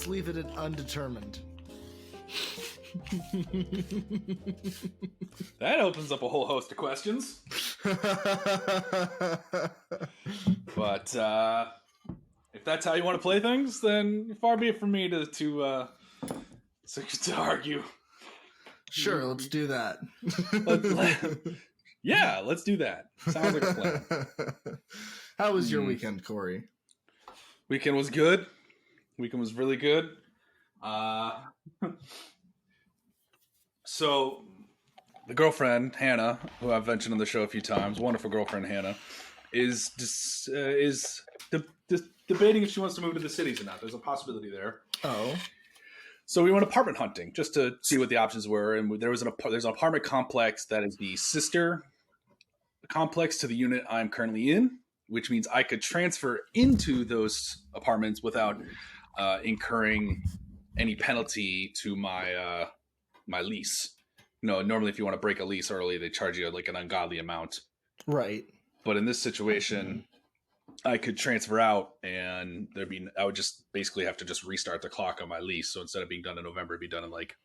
leave it undetermined. That opens up a whole host of questions. But if that's how you want to play things, then far be it from me to argue. Sure, let's do that. Yeah, let's do that. Sounds like a plan. How was your weekend, Corey? Weekend was good. Weekend was really good. So the girlfriend Hannah, who I've mentioned on the show a few times, wonderful girlfriend Hannah, is debating if she wants to move to the cities or not. There's a possibility there. Oh. So we went apartment hunting just to see what the options were, and there's an apartment complex that is the sister complex to the unit I'm currently in, which means I could transfer into those apartments without incurring any penalty to my my lease. Normally if you want to break a lease early, they charge you like an ungodly amount. Right. But in this situation, I could transfer out, and I would just basically have to just restart the clock on my lease. So instead of being done in November, it'd be done in like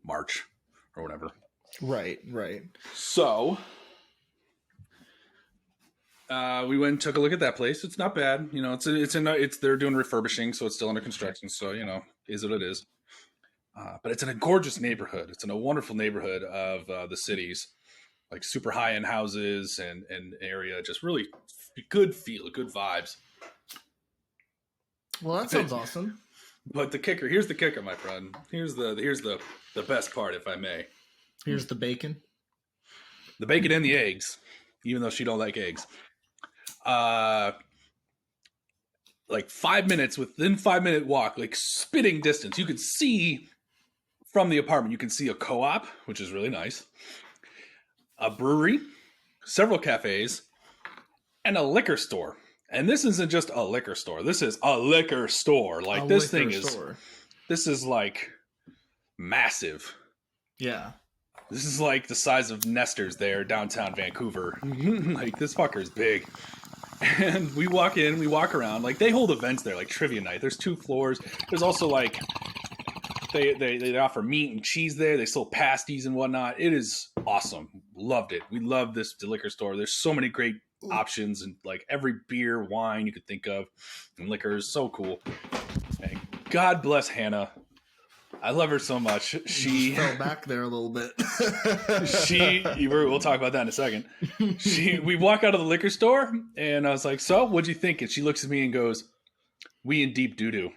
March or whatever. Right. So we went and took a look at that place. It's not bad. They're doing refurbishing, so it's still under construction. So, is what it is. But it's in a gorgeous neighborhood. It's in a wonderful neighborhood of the cities, like super high-end houses and area, just really good feel, good vibes. Well, that sounds awesome. But here's the kicker, my friend. Here's the best part, if I may. Here's the bacon. The bacon and the eggs, even though she don't like eggs. Like 5 minutes, within 5 minute walk, like spitting distance, you could see from the apartment, you can see a co-op, which is really nice, a brewery, several cafes, and a liquor store. And this isn't just a liquor store. This is a liquor store. Like this is like massive. Yeah. This is like the size of Nestor's there, downtown Vancouver. Like this fucker's big. And we walk in, we walk around. Like they hold events there, like trivia night. There's 2 floors. There's also like they offer meat and cheese there. They sell pasties and whatnot. It is awesome. Loved it. We love this liquor store. There's so many great options and like every beer, wine you could think of, and liquors. So cool. And God bless Hannah. I love her so much. She fell back there a little bit. We'll talk about that in a second. We walk out of the liquor store, and I was like, "So, what'd you think?" And she looks at me and goes, "We in deep doo-doo.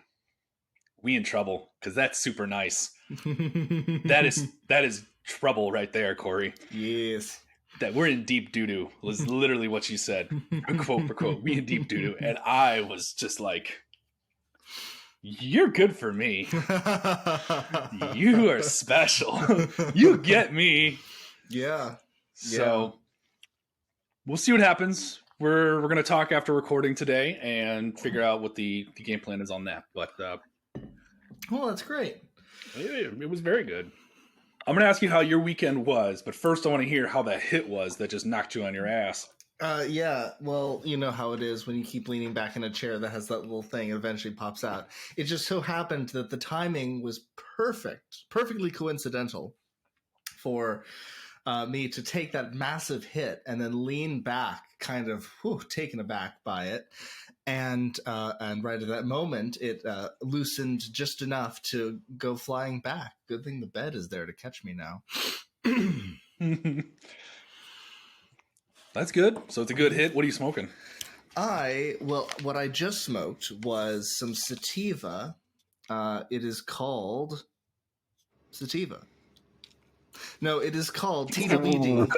We in trouble, because that's super nice." That is trouble right there, Corey. Yes. That we're in deep doo-doo was literally what she said, quote for quote. We in deep doo-doo, and I was just like, "You're good for me. You are special. You get me." Yeah. So we'll see what happens. We're going to talk after recording today and figure out what the game plan is on that. But well, that's great. It was very good. I'm going to ask you how your weekend was, but first I want to hear how that hit was that just knocked you on your ass. Yeah, well, you know how it is when you keep leaning back in a chair that has that little thing, it eventually pops out. It just so happened that the timing was perfectly coincidental for me to take that massive hit and then lean back, kind of taken aback by it. And right at that moment, it loosened just enough to go flying back. Good thing the bed is there to catch me now. That's good. So it's a good hit. What are you smoking? What I just smoked was some sativa. It is called sativa. No, it is called TWD.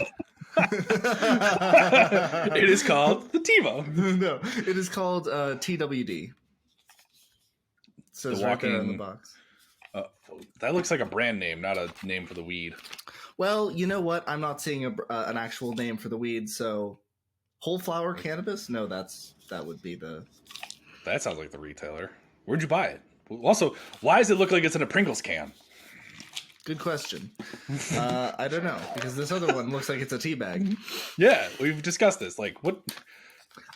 It is called the TiVo. No, it is called TWD. It says right there on the box. That looks like a brand name, not a name for the weed. Well, you know what? I'm not seeing an actual name for the weed, so whole flower cannabis? No, that would be the... That sounds like the retailer. Where'd you buy it? Also, why does it look like it's in a Pringles can? Good question. I don't know, because this other one looks like it's a tea bag. Yeah, we've discussed this. Like, what?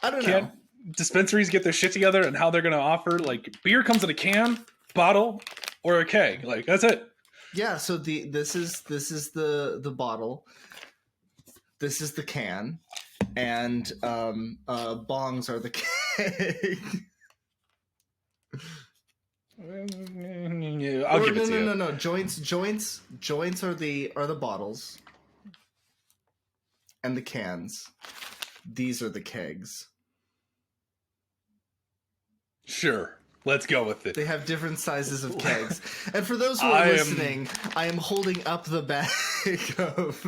I don't know. Dispensaries get their shit together and how they're going to offer, like, beer comes in a can? bottle or a keg. Like, that's it. Yeah, so this is the bottle. This is the can, and bongs are the keg. I'll give it to you. No. Joints are the bottles, and the cans. These are the kegs. Sure. Let's go with it. They have different sizes of kegs. And for those who are listening, I am holding up the bag of...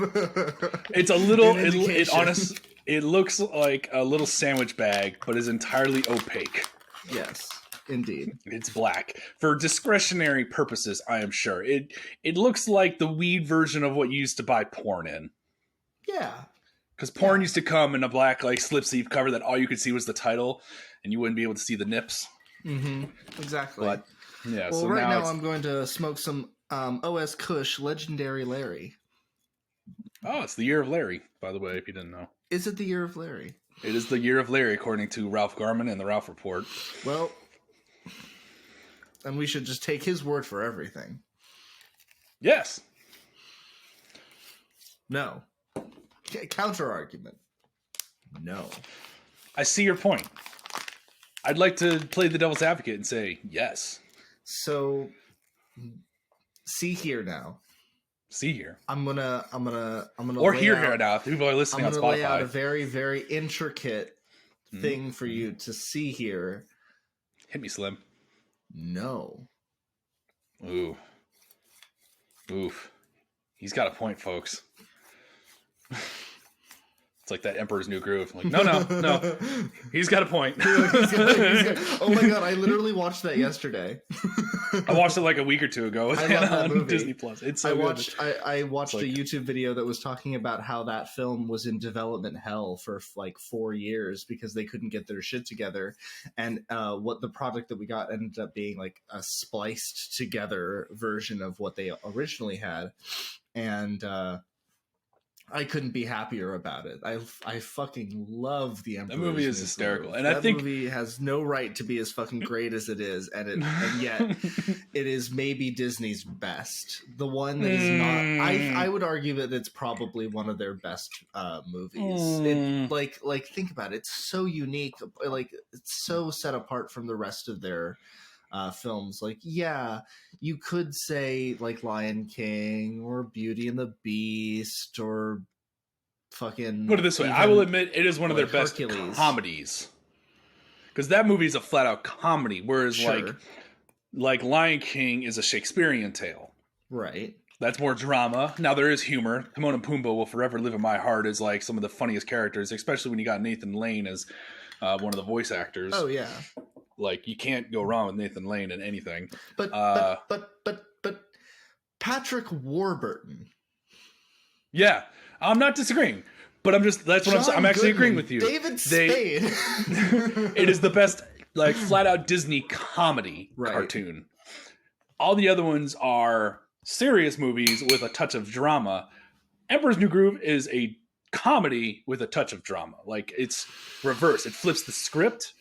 It's a little... It looks like a little sandwich bag, but is entirely opaque. Yes, indeed. It's black. For discretionary purposes, I am sure. It looks like the weed version of what you used to buy porn in. Yeah. Because porn used to come in a black like slip sleeve cover that all you could see was the title, and you wouldn't be able to see the nips. Mm-hmm. Exactly. But, yeah. Well, so right now I'm going to smoke some OS Kush Legendary Larry. Oh, it's the year of Larry, by the way, if you didn't know. Is it the year of Larry? It is the year of Larry, according to Ralph Garman and the Ralph Report. Well, then we should just take his word for everything. Yes. No. Counter argument. No. I see your point. I'd like to play the devil's advocate and say yes. So, see here now. See here. I'm gonna. Or hear here now. People are listening on Spotify. I'm gonna lay out a very, very intricate thing for you to see here. Hit me, Slim. No. Ooh. Oof. He's got a point, folks. It's like that Emperor's New Groove. Like, no. He's got a point. Oh my god, I literally watched that yesterday. I watched it like a week or two ago. I love that movie. Disney Plus. It's so I watched a YouTube video that was talking about how that film was in development hell for like 4 years because they couldn't get their shit together, and what the product that we got ended up being like a spliced together version of what they originally had, and I couldn't be happier about it. I fucking love the Emperor's That movie is New hysterical, Groove. and that I think movie has no right to be as fucking great as it is, and yet it is maybe Disney's best. The one that is not. I would argue that it's probably one of their best movies. Like think about it. It's so unique. Like it's so set apart from the rest of their films. Like, yeah, you could say like Lion King or Beauty and the Beast or fucking... Put it this way, I will admit it is one of their best Hercules. Comedies. Because that movie is a flat out comedy, whereas like Lion King is a Shakespearean tale. Right. That's more drama. Now there is humor. Timon and Pumbaa will forever live in my heart as like some of the funniest characters, especially when you got Nathan Lane as one of the voice actors. Oh yeah. Like, you can't go wrong with Nathan Lane in anything. But Patrick Warburton. Yeah, I'm not disagreeing, but I'm actually agreeing with you. David Spade. It is the best, like, flat out Disney comedy cartoon. All the other ones are serious movies with a touch of drama. Emperor's New Groove is a comedy with a touch of drama. Like, it's reverse. It flips the script.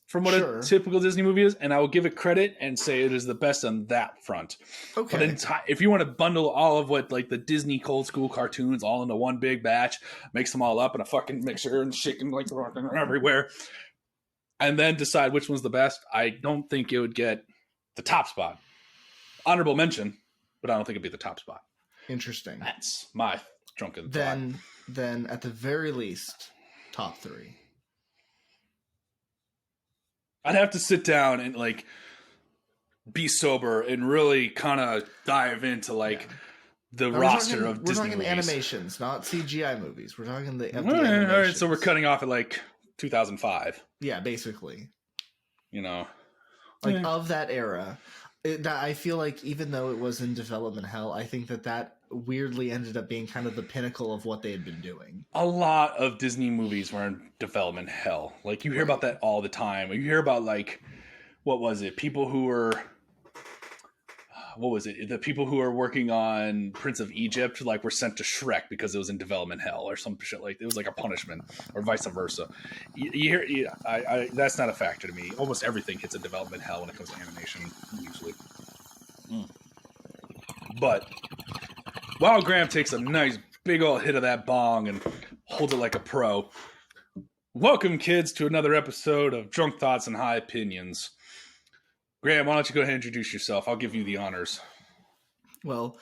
From what a typical Disney movie is, and I will give it credit and say it is the best on that front. Okay. But if you want to bundle all of what like the Disney cold school cartoons all into one big batch, mix them all up in a fucking mixer and shaking like everywhere, and then decide which one's the best, I don't think it would get the top spot. Honorable mention, but I don't think it'd be the top spot. Interesting. That's my drunken thought. Then at the very least, top 3. I'd have to sit down and like be sober and really kind of dive into like the roster of Disney movies. We're talking animations, not CGI movies. We're talking the all right, so we're cutting off at like 2005. Yeah, basically. You know, like of that era. I feel like even though it was in development hell, I think that weirdly ended up being kind of the pinnacle of what they had been doing. A lot of Disney movies were in development hell. Like you hear about that all the time. You hear about like, what was it? People who were, what was it? The people who are working on Prince of Egypt like were sent to Shrek because it was in development hell or some shit like it was like a punishment or vice versa. That's not a factor to me. Almost everything hits a development hell when it comes to animation usually. But while Graham takes a nice big old hit of that bong and holds it like a pro, welcome kids to another episode of Drunk Thoughts and High Opinions. Graham, why don't you go ahead and introduce yourself? I'll give you the honors. Well,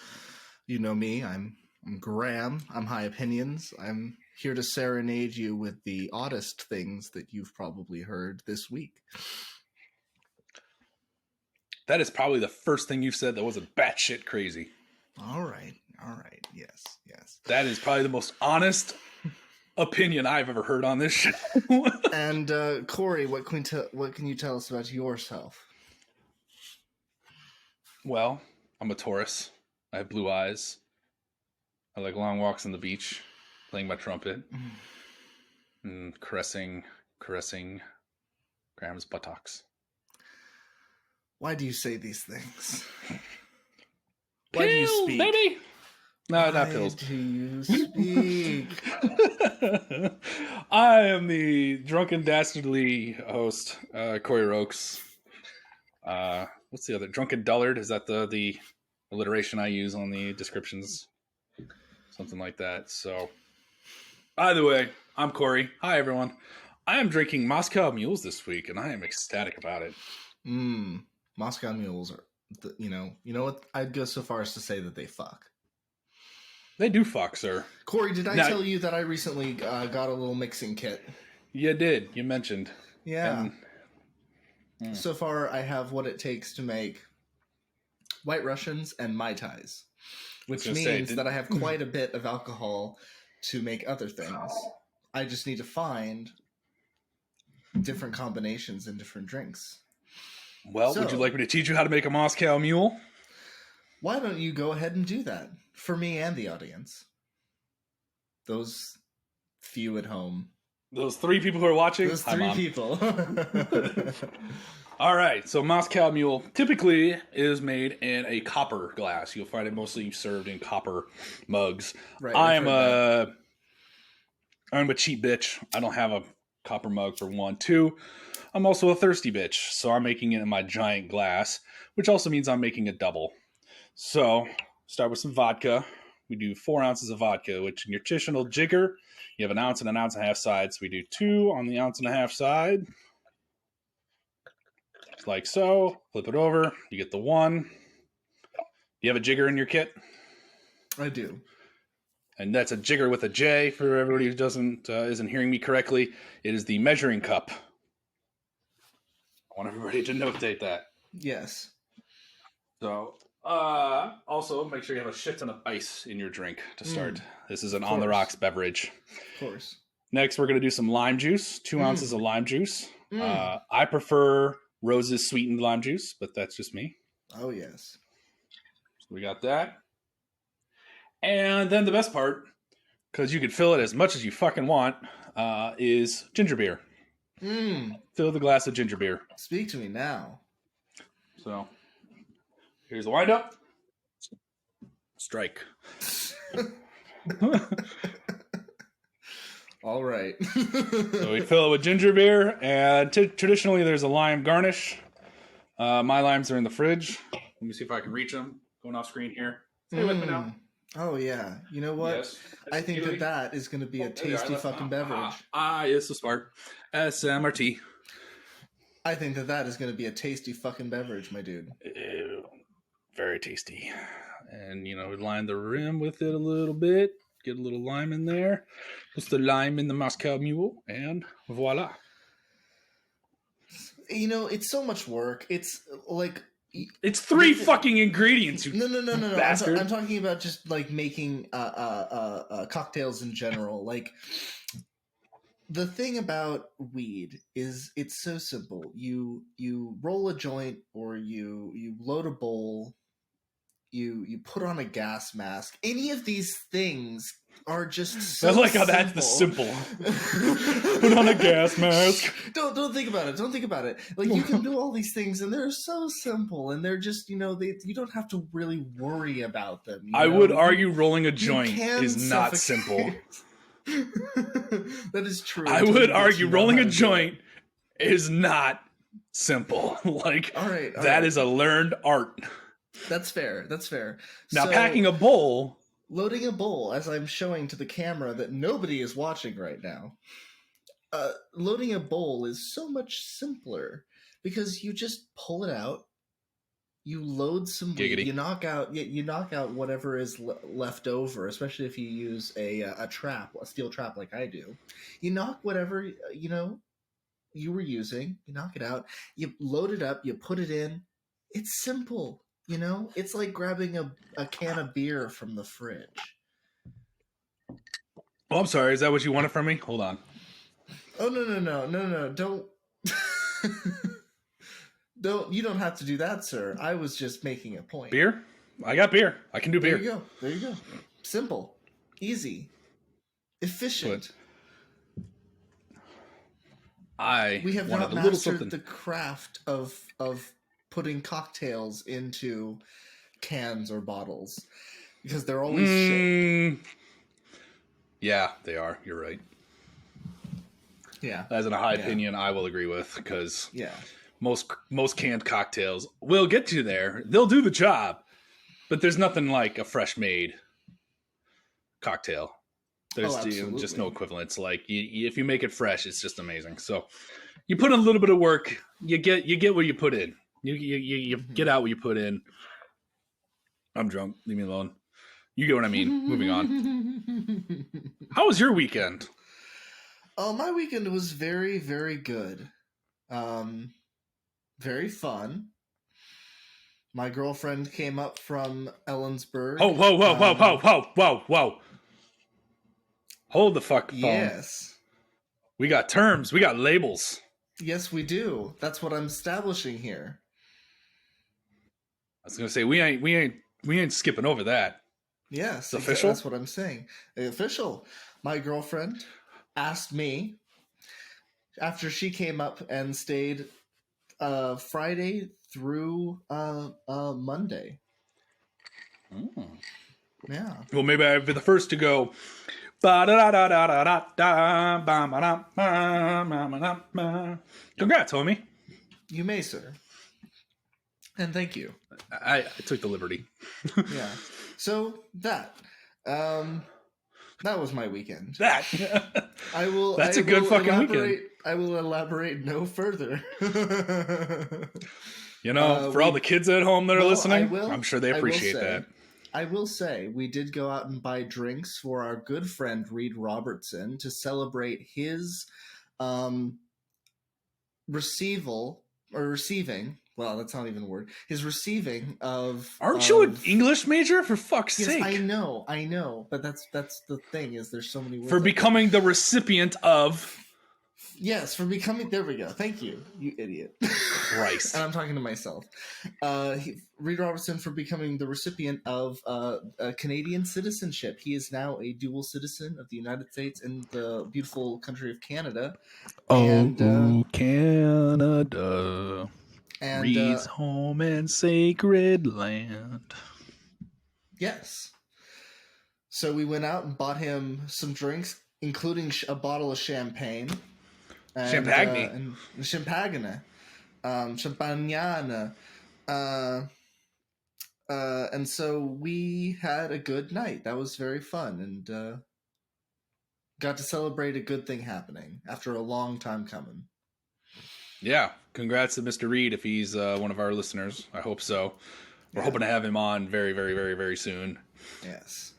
you know me. I'm Graham. I'm High Opinions. I'm here to serenade you with the oddest things that you've probably heard this week. That is probably the first thing you've said that wasn't batshit crazy. All right. Yes. That is probably the most honest opinion I've ever heard on this show. And Corey, what can you tell us about yourself? Well, I'm a Taurus. I have blue eyes. I like long walks on the beach, playing my trumpet, and caressing Graham's buttocks. Why do you say these things? Why do you speak? Baby? No, Why not pills. do you speak? I am the drunken dastardly host, Corey Rokes. What's the other? Drunken Dullard? Is that the alliteration I use on the descriptions? Something like that. So, either way, I'm Corey. Hi, everyone. I am drinking Moscow Mules this week, and I am ecstatic about it. Moscow Mules are, you know what? I'd go so far as to say that they fuck. They do fuck, sir. Corey, did I tell you that I recently got a little mixing kit? You did. You mentioned. Yeah. So far, I have what it takes to make White Russians and Mai Tais, which means that I have quite a bit of alcohol to make other things. I just need to find different combinations and different drinks. Well, would you like me to teach you how to make a Moscow Mule? Why don't you go ahead and do that for me and the audience? Those few at home. Those 3 people who are watching? Those 3 people. All right. So Moscow Mule typically is made in a copper glass. You'll find it mostly served in copper mugs. Right, I'm a cheap bitch. I don't have a copper mug for 1. 2, I'm also a thirsty bitch. So I'm making it in my giant glass, which also means I'm making a double. So start with some vodka. We do 4 ounces of vodka, which in your traditional jigger, you have an ounce and a half sides. We do 2 on the ounce and a half side. Just like so. Flip it over. You get the 1. Do you have a jigger in your kit? I do. And that's a jigger with a J for everybody who isn't hearing me correctly. It is the measuring cup. I want everybody to notate that. Yes. So, also make sure you have a shit ton of ice in your drink to start. This is an on the rocks beverage. Of course. Next, we're going to do some lime juice. 2 ounces of lime juice. I prefer Rose's sweetened lime juice, but that's just me. Oh, yes. So we got that. And then the best part, because you can fill it as much as you fucking want, is ginger beer. Fill the glass of ginger beer. Speak to me now. So, here's the wind up. Strike. All right. So we fill it with ginger beer, and traditionally there's a lime garnish. My limes are in the fridge. Let me see if I can reach them. Going off screen here. Stay with me now. Oh, yeah. You know what? Yes. I think that is going to be a tasty fucking beverage. Yes, the smart. SMRT. I think that is going to be a tasty fucking beverage, my dude. Ew, very tasty. And, line the rim with it a little bit. Get a little lime in there. Just the lime in the Moscow Mule. And voila. It's so much work. It's like... It's 3 fucking ingredients, you No. bastard. I'm talking about just like making cocktails in general. Like, the thing about weed is it's so simple. You roll a joint, or you load a bowl, you put on a gas mask. Any of these things are just so I like how that's the simple. Put on a gas mask. Don't think about it. Don't think about it. Like, you can do all these things, and they're so simple, and they're just, you don't have to really worry about them. I would argue rolling a joint is not simple. That is true. I would argue rolling a joint is not simple. Like, all right, that is a learned art. That's fair. That's fair. Now, packing a bowl. Loading a bowl, as I'm showing to the camera that nobody is watching right now. Loading a bowl is so much simpler because you just pull it out, you load some weed, you knock out whatever is left over, especially if you use a steel trap like I do. You knock whatever you were using, you knock it out, you load it up, you put it in. It's simple. It's like grabbing a can of beer from the fridge. Oh, I'm sorry. Is that what you wanted from me? Hold on. Oh, no. Don't. You don't have to do that, sir. I was just making a point. Beer? I got beer. I can do beer. There you go. Simple. Easy. Efficient. We have not mastered the craft of putting cocktails into cans or bottles because they're always shit. Yeah, they are. You're right. Yeah. As in a high opinion, I will agree with, because most canned cocktails will get you there. They'll do the job, but there's nothing like a fresh made cocktail. There's just no equivalence. Like, if you make it fresh, it's just amazing. So you put in a little bit of work, you get what you put in. You get out what you put in. I'm drunk. Leave me alone. You get what I mean. Moving on. How was your weekend? Oh, my weekend was very, very good. Very fun. My girlfriend came up from Ellensburg. Oh, whoa. Hold the fuck phone. Yes. We got terms. We got labels. Yes, we do. That's what I'm establishing here. I was gonna say we ain't skipping over that. Yes, it's official. That's what I'm saying. Official. My girlfriend asked me after she came up and stayed Friday through Monday. Yeah. Well, maybe I'd be the first to go. Congrats, homie. You may, sir. And thank you. I took the liberty. Yeah. So that was my weekend. That's a good fucking weekend. I will elaborate no further. For all the kids at home that are listening, I'm sure they appreciate that. I will say we did go out and buy drinks for our good friend Reed Robertson to celebrate his receiving. Well, that's not even a word. His receiving of. Aren't you an English major? For fuck's sake! I know. But that's the thing, is there's so many words. For becoming the recipient of. Yes, for becoming. There we go. Thank you, you idiot. Christ. And I'm talking to myself. Reed Robertson for becoming the recipient of Canadian citizenship. He is now a dual citizen of the United States and the beautiful country of Canada. Canada. And Reed's home and sacred land. Yes. So we went out and bought him some drinks, including a bottle of champagne. Champagne. Champagne. Champagnana. And so we had a good night. That was very fun, and got to celebrate a good thing happening after a long time coming. Yeah, congrats to Mr. Reed if he's one of our listeners. I hope so. We're hoping to have him on very, very, very, very soon. Yes.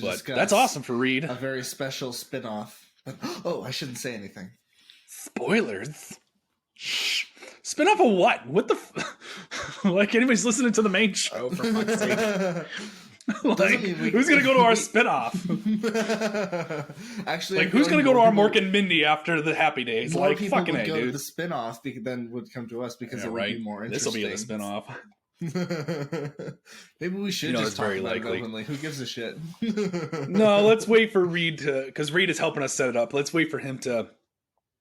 But that's awesome for Reed. A very special spin-off. But, I shouldn't say anything. Spoilers? Shh. Spin-off of what? What the like, anybody's listening to the main show, for fuck's sake. Who's gonna go to our spin-off? Actually, who's gonna go to our Mork and Mindy after the Happy Days? More Like, people fucking would A, go dude. to the spin-off than would come to us because it would be more interesting. This will be the spin-off. Maybe we should You know, just it's talk very about likely. it openly. Who gives a shit? No, let's wait for Reed to, because Reed is helping us set it up. Let's wait for him to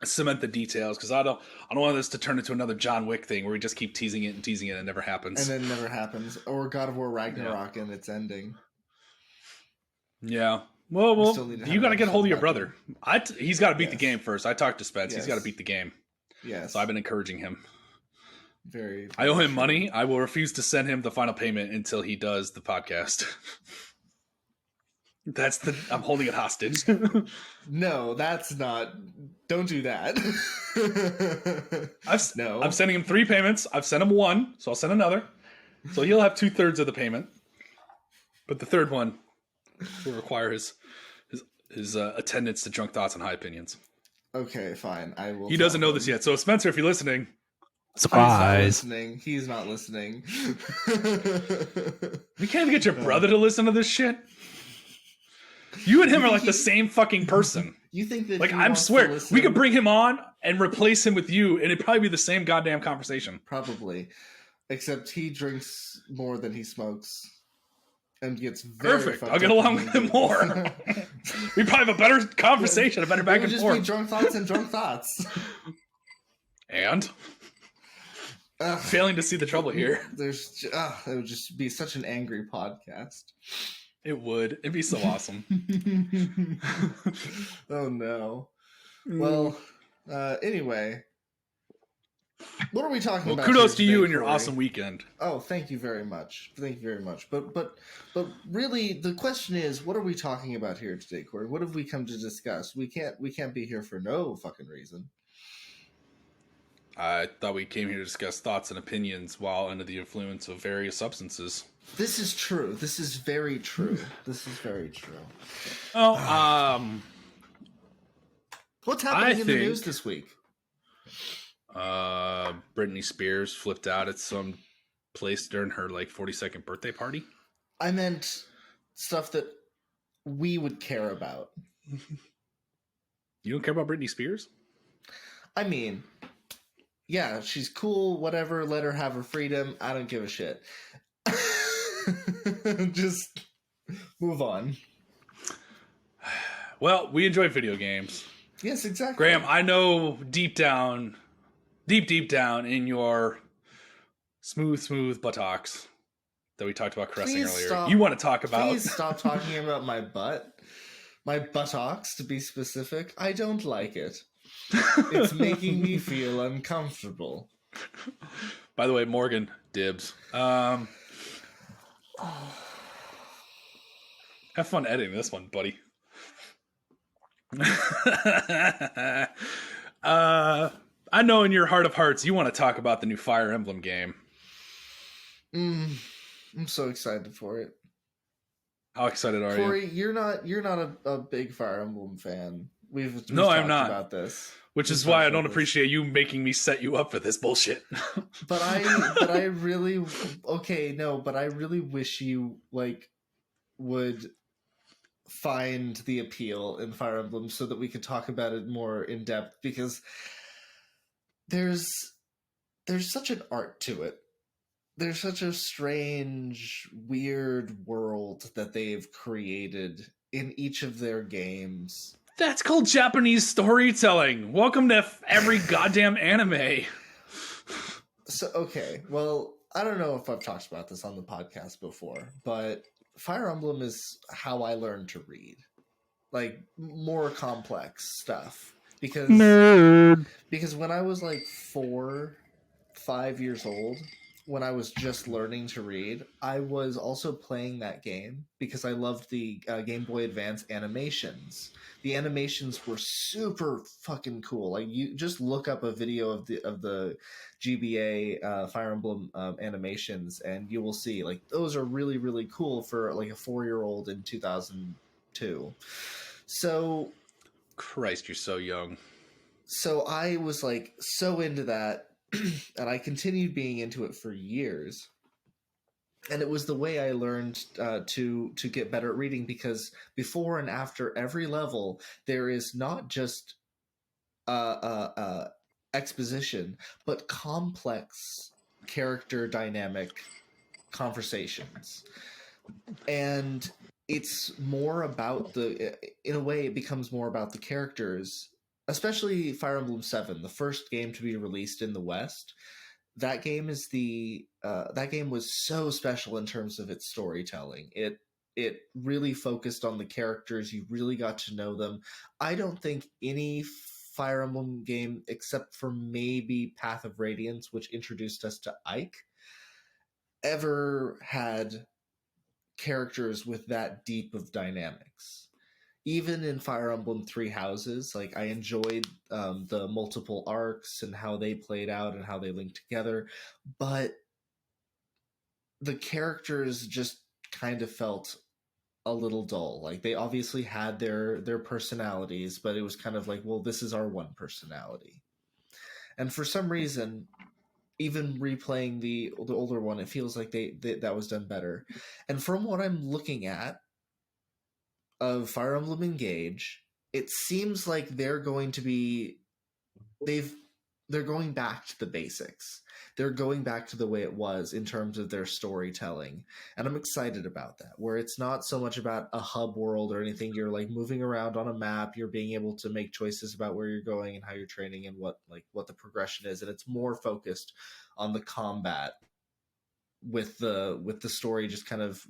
cement the details, because I don't want this to turn into another John Wick thing where we just keep teasing it and it never happens. And then it never happens. Or God of War Ragnarok and its ending. Yeah. Well, still need to you have got to an get a hold of episode your about brother. He's got to beat the Yes. game first. I talked to Spence. Yes. He's got to beat the game. Yes. So I've been encouraging him. Very, I owe him true. money. I will refuse to send him the final payment until he does the podcast. I'm holding it hostage. No, that's not. Don't do that. No. I'm sending him 3 payments. I've sent him 1, so I'll send another. So he'll have 2/3 of the payment. But the third one will require his attendance to Drunk Thoughts and High Opinions. Okay, fine. I will. He doesn't know this yet. So Spencer, if you're listening, surprise. He's not listening. We can't even get your brother to listen to this shit. You and him are like the same fucking person. You think that? Like, I swear, we could bring him on and replace him with you, and it'd probably be the same goddamn conversation. Probably, except he drinks more than he smokes, and gets very perfect. fucked I'll get up along with him more. We probably have a better conversation, a better back and just forth. Be drunk thoughts and drunk thoughts. And failing to see the trouble here. It would just be such an angry podcast. It would. It'd be so awesome. Oh no. Well, anyway, what are we talking about? Kudos to you today, and your Corey? awesome weekend. Oh, thank you very much. Thank you very much. But really, the question is, what are we talking about here today, Corey? What have we come to discuss? We can't be here for no fucking reason. I thought we came here to discuss thoughts and opinions while under the influence of various substances. This is true. This is very true. This is very true. Oh, what's happening in the news this week? Britney Spears flipped out at some place during her 42nd birthday party. I meant stuff that we would care about. You don't care about Britney Spears? I mean, yeah, she's cool, whatever, let her have her freedom. I don't give a shit. Just move on. Well, we enjoy video games. Yes, exactly. Graham, I know deep down in your smooth buttocks that we talked about caressing earlier. You want to talk about... Please stop talking about my butt. My buttocks, to be specific. I don't like it. It's making me feel uncomfortable. By the way, Morgan, dibs. Have fun editing this one, buddy. I know in your heart of hearts you want to talk about the new Fire Emblem game. I'm so excited for it. How excited are Corey, you? you're not a big Fire Emblem fan. We've No, I'm talked not. About this. Which is why I don't appreciate you making me set you up for this bullshit. But I really wish you would find the appeal in Fire Emblem so that we could talk about it more in depth, because there's such an art to it. There's such a strange, weird world that they've created in each of their games. That's called Japanese storytelling. Welcome to every goddamn anime. So, okay, well, I don't know if I've talked about this on the podcast before, but Fire Emblem is how I learned to read. Like, more complex stuff. Because when I was 4-5 years old, when I was just learning to read, I was also playing that game because I loved the Game Boy Advance animations. The animations were super fucking cool. Like, you just look up a video of the GBA Fire Emblem animations, and you will see those are really, really cool for a 4-year-old in 2002. So, Christ, you're so young. So I was so into that. And I continued being into it for years. And it was the way I learned to get better at reading, because before and after every level, there is not just exposition, but complex character dynamic conversations, and it's more about in a way, it becomes more about the characters, especially Fire Emblem 7, the first game to be released in the West. That game is that game was so special in terms of its storytelling. It really focused on the characters. You really got to know them. I don't think any Fire Emblem game, except for maybe Path of Radiance, which introduced us to Ike, ever had characters with that deep of dynamics. Even in Fire Emblem Three Houses, like, I enjoyed the multiple arcs and how they played out and how they linked together, but the characters just kind of felt a little dull. Like, they obviously had their personalities, but it was kind of like, well, this is our one personality. And for some reason, even replaying the older one, it feels like that was done better. And from what I'm looking at of Fire Emblem Engage, it seems like they're going back to the basics. They're going back to the way it was in terms of their storytelling. And I'm excited about that, where it's not so much about a hub world or anything. You're like moving around on a map, you're being able to make choices about where you're going and how you're training and what the progression is. And it's more focused on the combat, with the story just kind of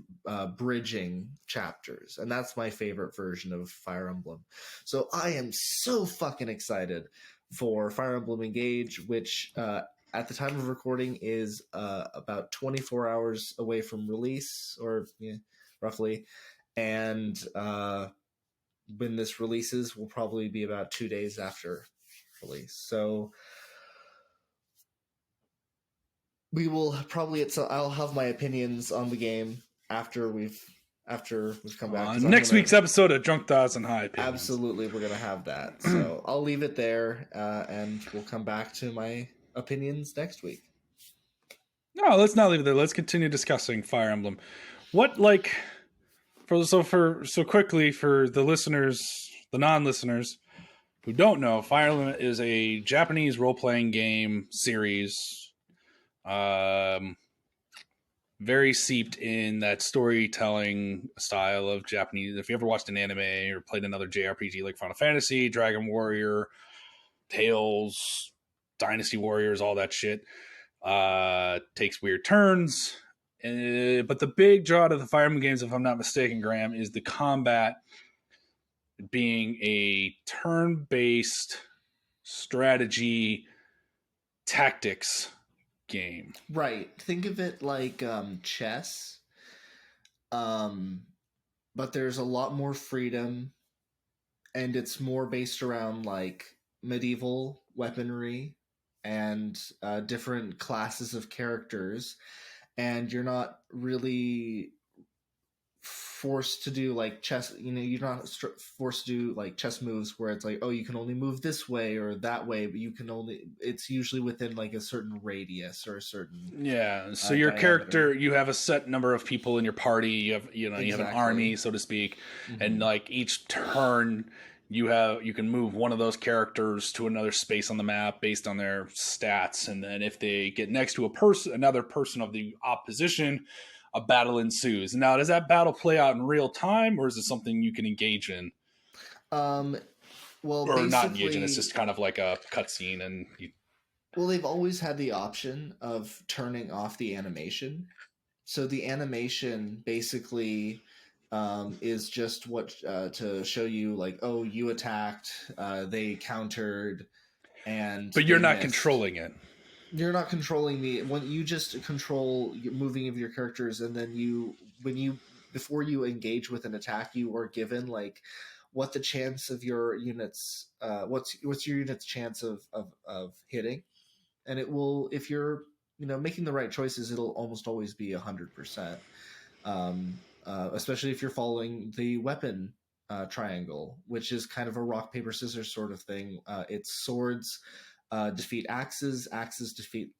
bridging chapters. And that's my favorite version of Fire Emblem. So I am so fucking excited for Fire Emblem Engage, which at the time of recording is about 24 hours away from release, or roughly. And when this releases will probably be about 2 days after release. So we will probably I'll have my opinions on the game after we've come back. Next week's episode of Drunk Thoughts and High Opinions. Absolutely, we're gonna have that. So I'll leave it there, and we'll come back to my opinions next week. No, let's not leave it there. Let's continue discussing Fire Emblem. What, so quickly for the listeners, the non-listeners who don't know, Fire Emblem is a Japanese role-playing game series. Very seeped in that storytelling style of Japanese. If you ever watched an anime or played another JRPG like Final Fantasy, Dragon Warrior, Tales, Dynasty Warriors, all that shit, takes weird turns. But the big draw to the Fire Emblem games, if I'm not mistaken, Graham, is the combat being a turn-based strategy tactics game. Right. Think of it like chess. But there's a lot more freedom, and it's more based around like medieval weaponry and different classes of characters, and you're not really forced to do like chess. You're not forced to do like chess moves where it's like, oh, you can only move this way or that way, but it's usually within like a certain radius or a certain so your diameter. Character, you have a set number of people in your party, you have you have an army, so to speak. Mm-hmm. And like each turn you can move one of those characters to another space on the map based on their stats, and then if they get next to another person of the opposition, a battle ensues. Now, does that battle play out in real time, or is it something you can engage in? Well, or not engage in. It's just kind of like a cutscene, and well, they've always had the option of turning off the animation. So the animation basically is just what to show you, like, oh, you attacked, they countered, but you're not controlling it. You're not controlling when you just control your moving of your characters, and then before you engage with an attack, you are given like what the chance of your units, what's your unit's chance of hitting, and it will, if you're making the right choices, it'll almost always be 100%. Especially if you're following the weapon triangle, which is kind of a rock paper scissors sort of thing. It's swords defeat axes, axes defeat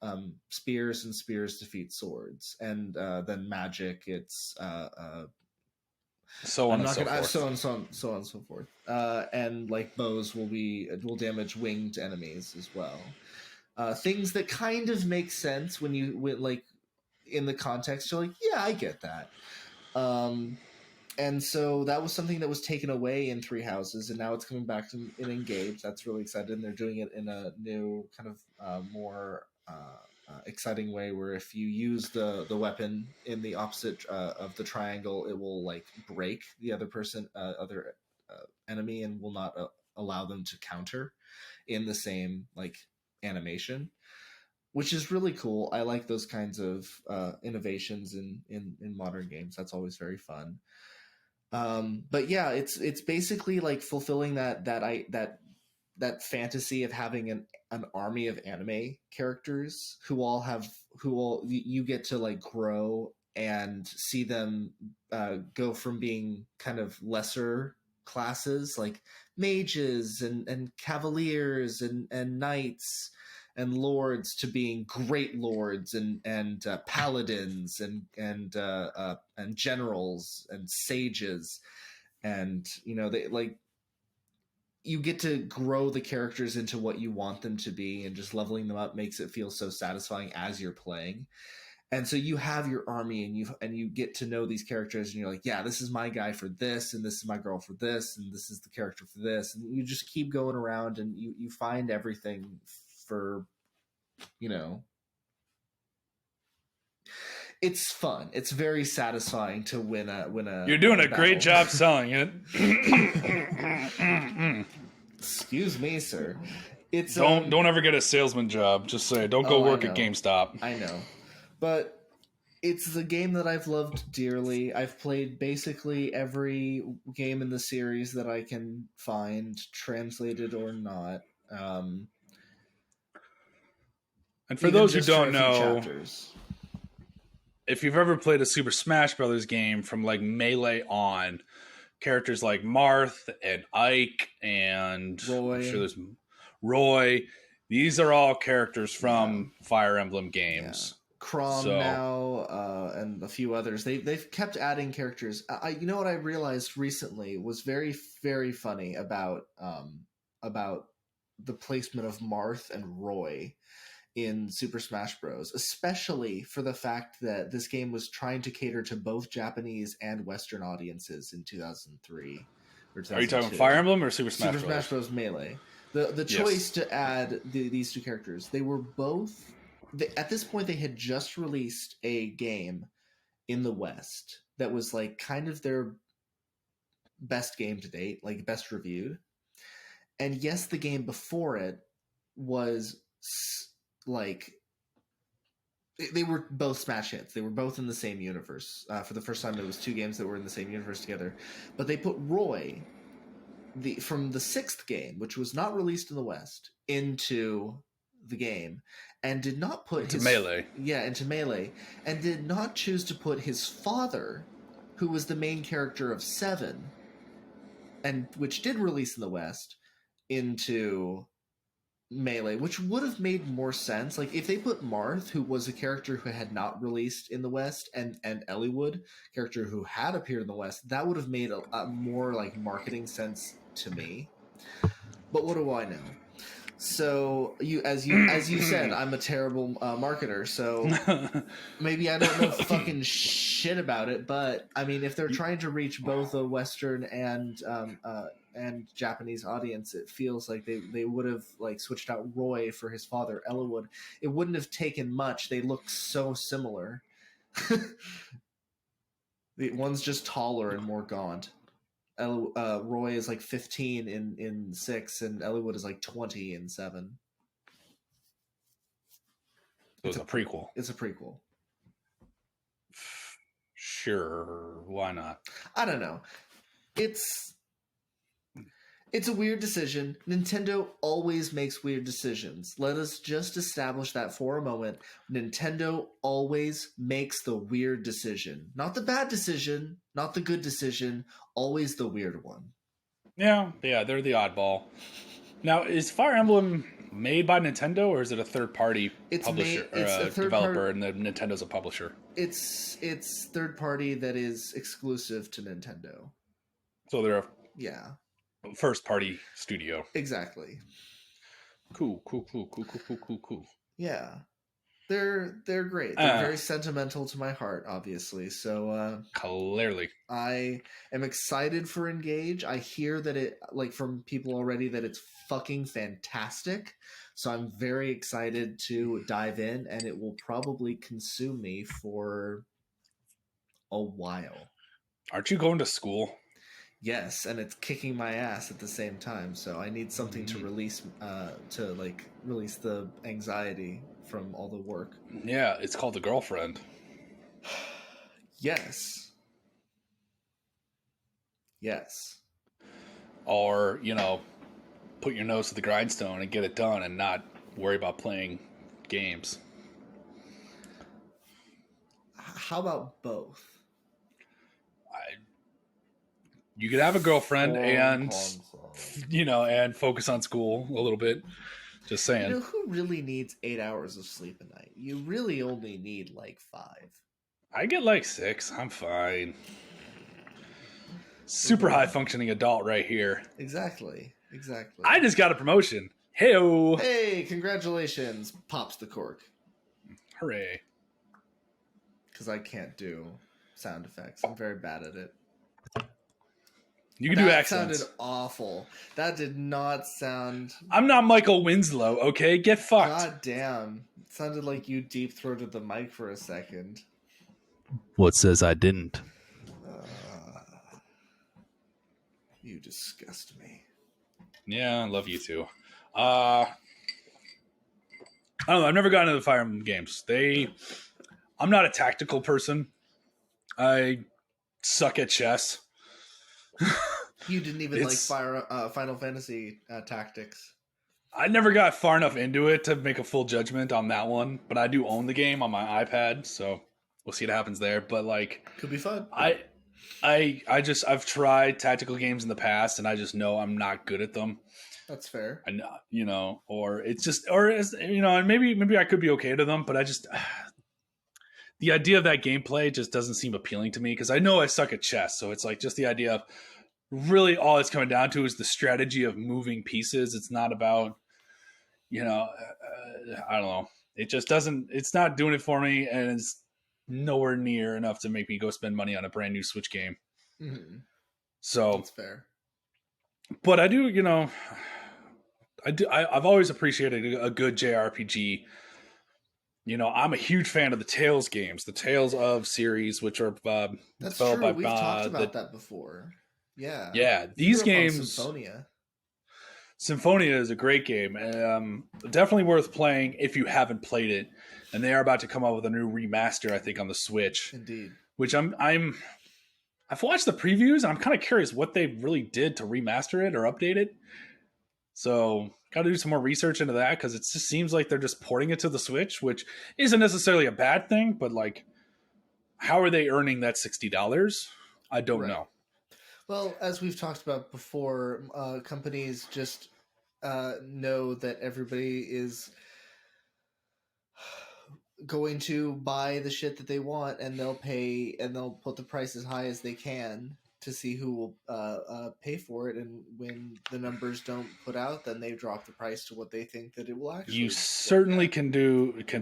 spears, and spears defeat swords, and then magic, it's so on and so forth. And like bows will damage winged enemies as well. Things that kind of make sense when in the context, you're like, yeah, I get that. And so that was something that was taken away in Three Houses, and now it's coming back in Engage. That's really exciting. They're doing it in a new kind of more exciting way, where if you use the weapon in the opposite of the triangle, it will like break the other enemy and will not allow them to counter in the same like animation, which is really cool. I like those kinds of innovations in modern games. That's always very fun. But yeah, it's basically like fulfilling that fantasy of having an army of anime characters who all you get to like grow and see them go from being kind of lesser classes like mages and cavaliers and knights and lords to being great lords and paladins and generals and sages. And they like, you get to grow the characters into what you want them to be, and just leveling them up makes it feel so satisfying as you're playing. And so you have your army, and you get to know these characters, and you're like, yeah, this is my guy for this, and this is my girl for this, and this is the character for this, and you just keep going around, and you find everything for, it's fun. It's very satisfying to win a. You're doing a battle. great job selling it. Excuse me, sir. It's don't ever get a salesman job. Just say, don't go work at GameStop. I know, but it's the game that I've loved dearly. I've played basically every game in the series that I can find, translated or not. And for those who don't know, chapters. If you've ever played a Super Smash Brothers game from like Melee on, characters like Marth and Ike and Roy. I'm sure there's Roy. These are all characters from Fire Emblem games. Yeah. Crom now, and a few others. They've kept adding characters. You know what I realized recently was very, very funny about the placement of Marth and Roy in Super Smash Bros., especially for the fact that this game was trying to cater to both Japanese and Western audiences in 2003. Or 2002. Are you talking Fire Emblem or Super Smash Bros? Super Smash Bros. Melee. The choice to add these two characters, they were both... at this point, they had just released a game in the West that was like kind of their best game to date, like best reviewed. And yes, the game before it was like, they were both smash hits. They were both in the same universe. For the first time, there was two games that were in the same universe together. But they put Roy, from the sixth game, which was not released in the West, into the game, and did not put into Melee, and did not choose to put his father, who was the main character of 7, and which did release in the West, into Melee, which would have made more sense. Like if they put Marth, who was a character who had not released in the West, and Eliwood, character who had appeared in the West, that would have made a more like marketing sense to me. But what do I know? So as you said, I'm a terrible marketer. So maybe I don't know fucking shit about it. But I mean, if they're trying to reach both a Western and Japanese audience, it feels like they would have like switched out Roy for his father Eliwood. It wouldn't have taken much. They look so similar. The one's just taller and more gaunt. Roy is like 15 in 6, and Eliwood is like 20 in 7. So it's a prequel. It's a prequel. Sure, why not? I don't know. It's a weird decision. Nintendo always makes weird decisions. Let us just establish that for a moment. Nintendo always makes the weird decision. Not the bad decision, not the good decision, always the weird one. Yeah, they're the oddball. Now, is Fire Emblem made by Nintendo, or is it a third-party publisher developer, and the Nintendo's a publisher? It's third party that is exclusive to Nintendo. So they're a first-party studio. Exactly. Cool. Yeah. They're great. They're very sentimental to my heart, obviously. So clearly, I am excited for Engage. I hear that it, like, from people already, that it's fucking fantastic. So I'm very excited to dive in, and it will probably consume me for a while. aren't you going to school? Yes, and it's kicking my ass at the same time. So I need something to release the anxiety from all the work. Yeah, it's called The Girlfriend. Yes. Yes. Or, put your nose to the grindstone and get it done and not worry about playing games. How about both? You could have a girlfriend and focus on school a little bit. Just saying. Who really needs 8 hours of sleep a night? You really only need like 5. I get like 6. I'm fine. Super high functioning adult right here. Exactly. I just got a promotion. Hey-o. Hey, congratulations. Pops the cork. Hooray. Because I can't do sound effects. I'm very bad at it. You can do accents. That sounded awful. That did not sound... I'm not Michael Winslow, okay? Get fucked. God damn. It sounded like you deep-throated the mic for a second. What says I didn't? You disgust me. Yeah, I love you too. I don't know. I've never gotten into the Fire Emblem games. I'm not a tactical person. I suck at chess. You didn't even like Final Fantasy Tactics. I never got far enough into it to make a full judgment on that one, but I do own the game on my iPad, so we'll see what happens there. But could be fun. I've tried tactical games in the past, and I just know I'm not good at them. That's fair. And or it's just, and maybe I could be okay to them, but I just the idea of that gameplay just doesn't seem appealing to me because I know I suck at chess. So it's like just the idea of really all it's coming down to is the strategy of moving pieces. It's not about, I don't know. It just doesn't, it's not doing it for me. And it's nowhere near enough to make me go spend money on a brand new Switch game. Mm-hmm. So that's fair. But I do, I've always appreciated a good JRPG. I'm a huge fan of the Tales games, the Tales of series, which are that's true. We've talked about that before. Yeah. Yeah. These games. Symphonia is a great game. Definitely worth playing if you haven't played it. And they are about to come out with a new remaster, I think, on the Switch. Indeed. Which I've watched the previews, and I'm kind of curious what they really did to remaster it or update it. So, got to do some more research into that because it just seems like they're just porting it to the Switch, which isn't necessarily a bad thing, but like, how are they earning that $60? I don't know. Well, as we've talked about before, companies just know that everybody is going to buy the shit that they want, and they'll pay, and they'll put the price as high as they can to see who will pay for it. And when the numbers don't put out, then they drop the price to what they think that it will actually. You certainly can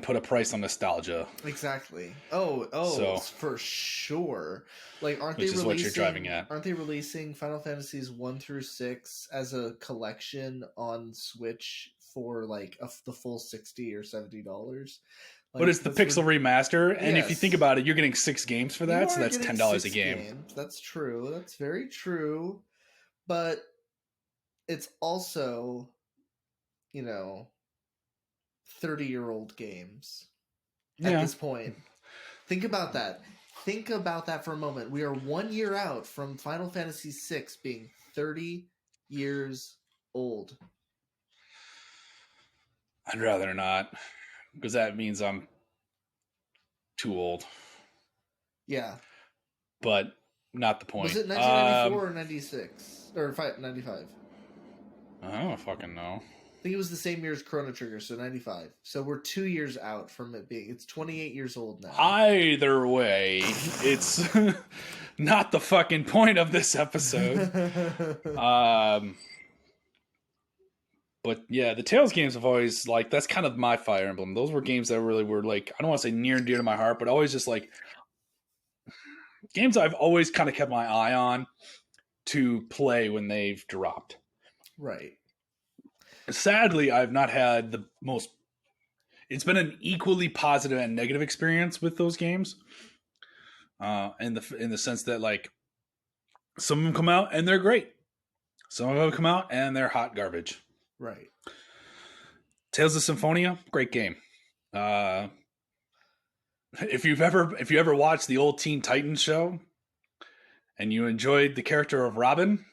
put a price on nostalgia. Exactly. So, for sure. Like, what you're driving at. Aren't they releasing Final Fantasies 1 through 6 as a collection on Switch for like the full $60 or $70? But it's the Pixel remaster, and if you think about it, you're getting 6 games for that, so that's $10 a game. Games. That's true. That's very true. But it's also, 30-year-old games at this point. Think about that. Think about that for a moment. We are 1 year out from Final Fantasy VI being 30 years old. I'd rather not. Because that means I'm too old. Yeah. But not the point. Was it 1994 or 96? Or 95? I don't fucking know. I think it was the same year as Chrono Trigger, so 95. So we're 2 years out from it being... It's 28 years old now. Either way, it's not the fucking point of this episode. But yeah, the Tales games have always like that's kind of my Fire Emblem. Those were games that really were like I don't want to say near and dear to my heart, but always just like games I've always kind of kept my eye on to play when they've dropped. Right. Sadly, I've not had the most. It's been an equally positive and negative experience with those games, in the sense that like some of them come out and they're great, some of them come out and they're hot garbage. Right. Tales of Symphonia, great game. If you ever watched the old Teen Titans show and you enjoyed the character of Robin,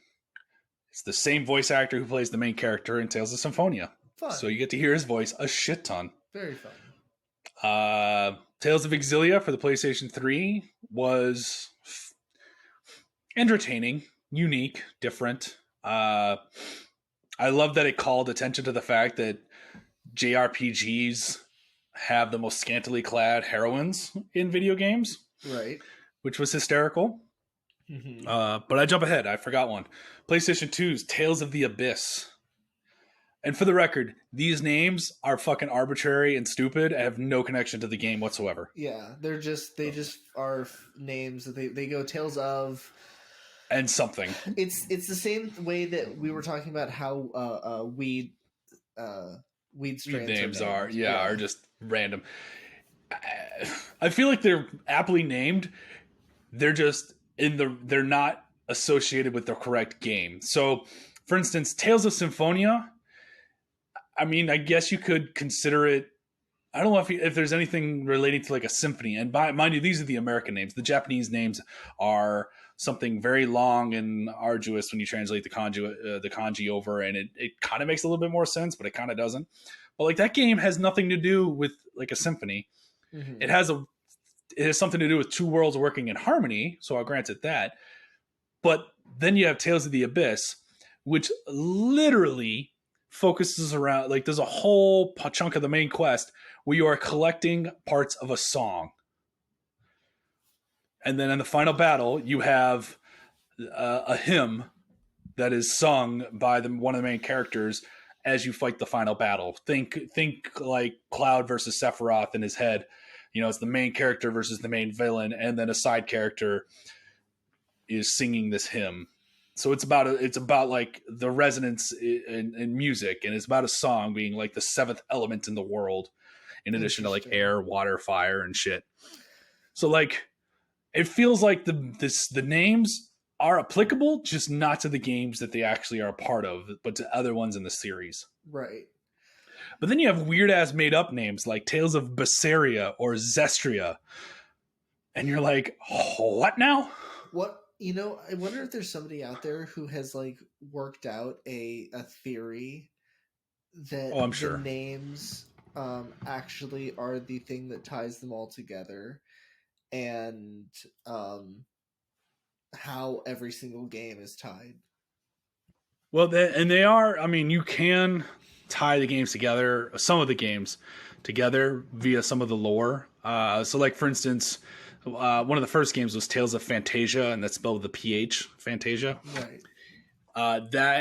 it's the same voice actor who plays the main character in Tales of Symphonia. Fun. So you get to hear his voice a shit ton. Very fun. Tales of Exilia for the PlayStation 3 was entertaining, unique, different. I love that it called attention to the fact that JRPGs have the most scantily clad heroines in video games. Right. Which was hysterical. Mm-hmm. But I jump ahead. I forgot one. PlayStation 2's Tales of the Abyss. And for the record, these names are fucking arbitrary and stupid and have no connection to the game whatsoever. Yeah, they just are names that they go Tales of And something. It's the same way that we were talking about how weed strands Names are are just random. I feel like they're aptly named. They're just they're not associated with the correct game. So, for instance, Tales of Symphonia, I mean, I guess you could consider it. I don't know if there's anything relating to like a symphony. And mind you, these are the American names. The Japanese names are something very long and arduous when you translate the kanji over, and it kind of makes a little bit more sense, but it kind of doesn't. But like that game has nothing to do with like a symphony. Mm-hmm. It has something to do with two worlds working in harmony. So I'll grant it that. But then you have Tales of the Abyss, which literally focuses around like there's a whole chunk of the main quest where you are collecting parts of a song. And then in the final battle, you have a hymn that is sung by one of the main characters as you fight the final battle. Think like Cloud versus Sephiroth in his head. You know, it's the main character versus the main villain, and then a side character is singing this hymn. So it's about like the resonance in music, and it's about a song being like the seventh element in the world, in addition to like air, water, fire, and shit. So like, it feels like the names are applicable, just not to the games that they actually are a part of, but to other ones in the series. Right. But then you have weird ass made up names like Tales of Berseria or Zestria, and you're like, what now? What? You know, I wonder if there's somebody out there who has like worked out a theory that I'm sure the names actually are the thing that ties them all together, and how every single game is tied. Well, they are. I mean, you can tie the games together, some of the games together via some of the lore. So, like for instance, one of the first games was Tales of Fantasia, and that's spelled with a PH, Fantasia. Right.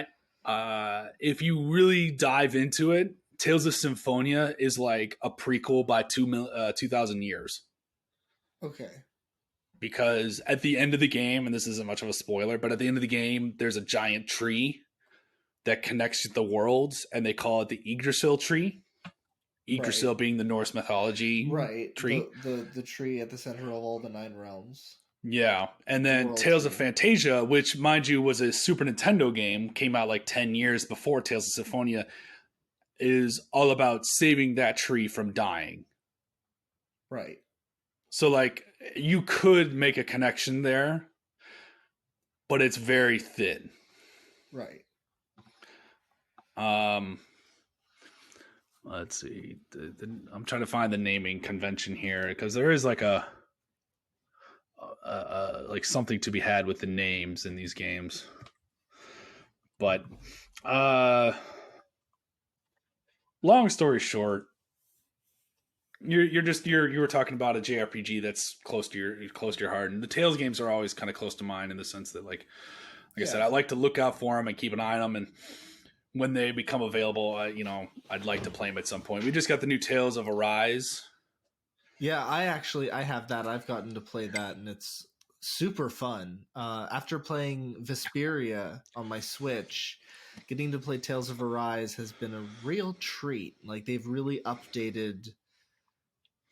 If you really dive into it, Tales of Symphonia is like a prequel by 2,000 years. Okay. Because at the end of the game, and this isn't much of a spoiler, but at the end of the game, there's a giant tree that connects the worlds, and they call it the Yggdrasil tree. Yggdrasil being the Norse mythology tree. The tree at the center of all the 9 realms. Yeah. And then Tales of Fantasia, which, mind you, was a Super Nintendo game, came out like 10 years before Tales of Symphonia, is all about saving that tree from dying. Right. So, like, you could make a connection there, but it's very thin. Right. Let's see. I'm trying to find the naming convention here because there is like a like something to be had with the names in these games. But long story short, you were talking about a JRPG that's close to your heart, and the Tales games are always kind of close to mine in the sense that like I said, I like to look out for them and keep an eye on them. And when they become available, I'd like to play them at some point. We just got the new Tales of Arise. Yeah, I have that. I've gotten to play that, and it's super fun. After playing Vesperia on my Switch, getting to play Tales of Arise has been a real treat. Like they've really updated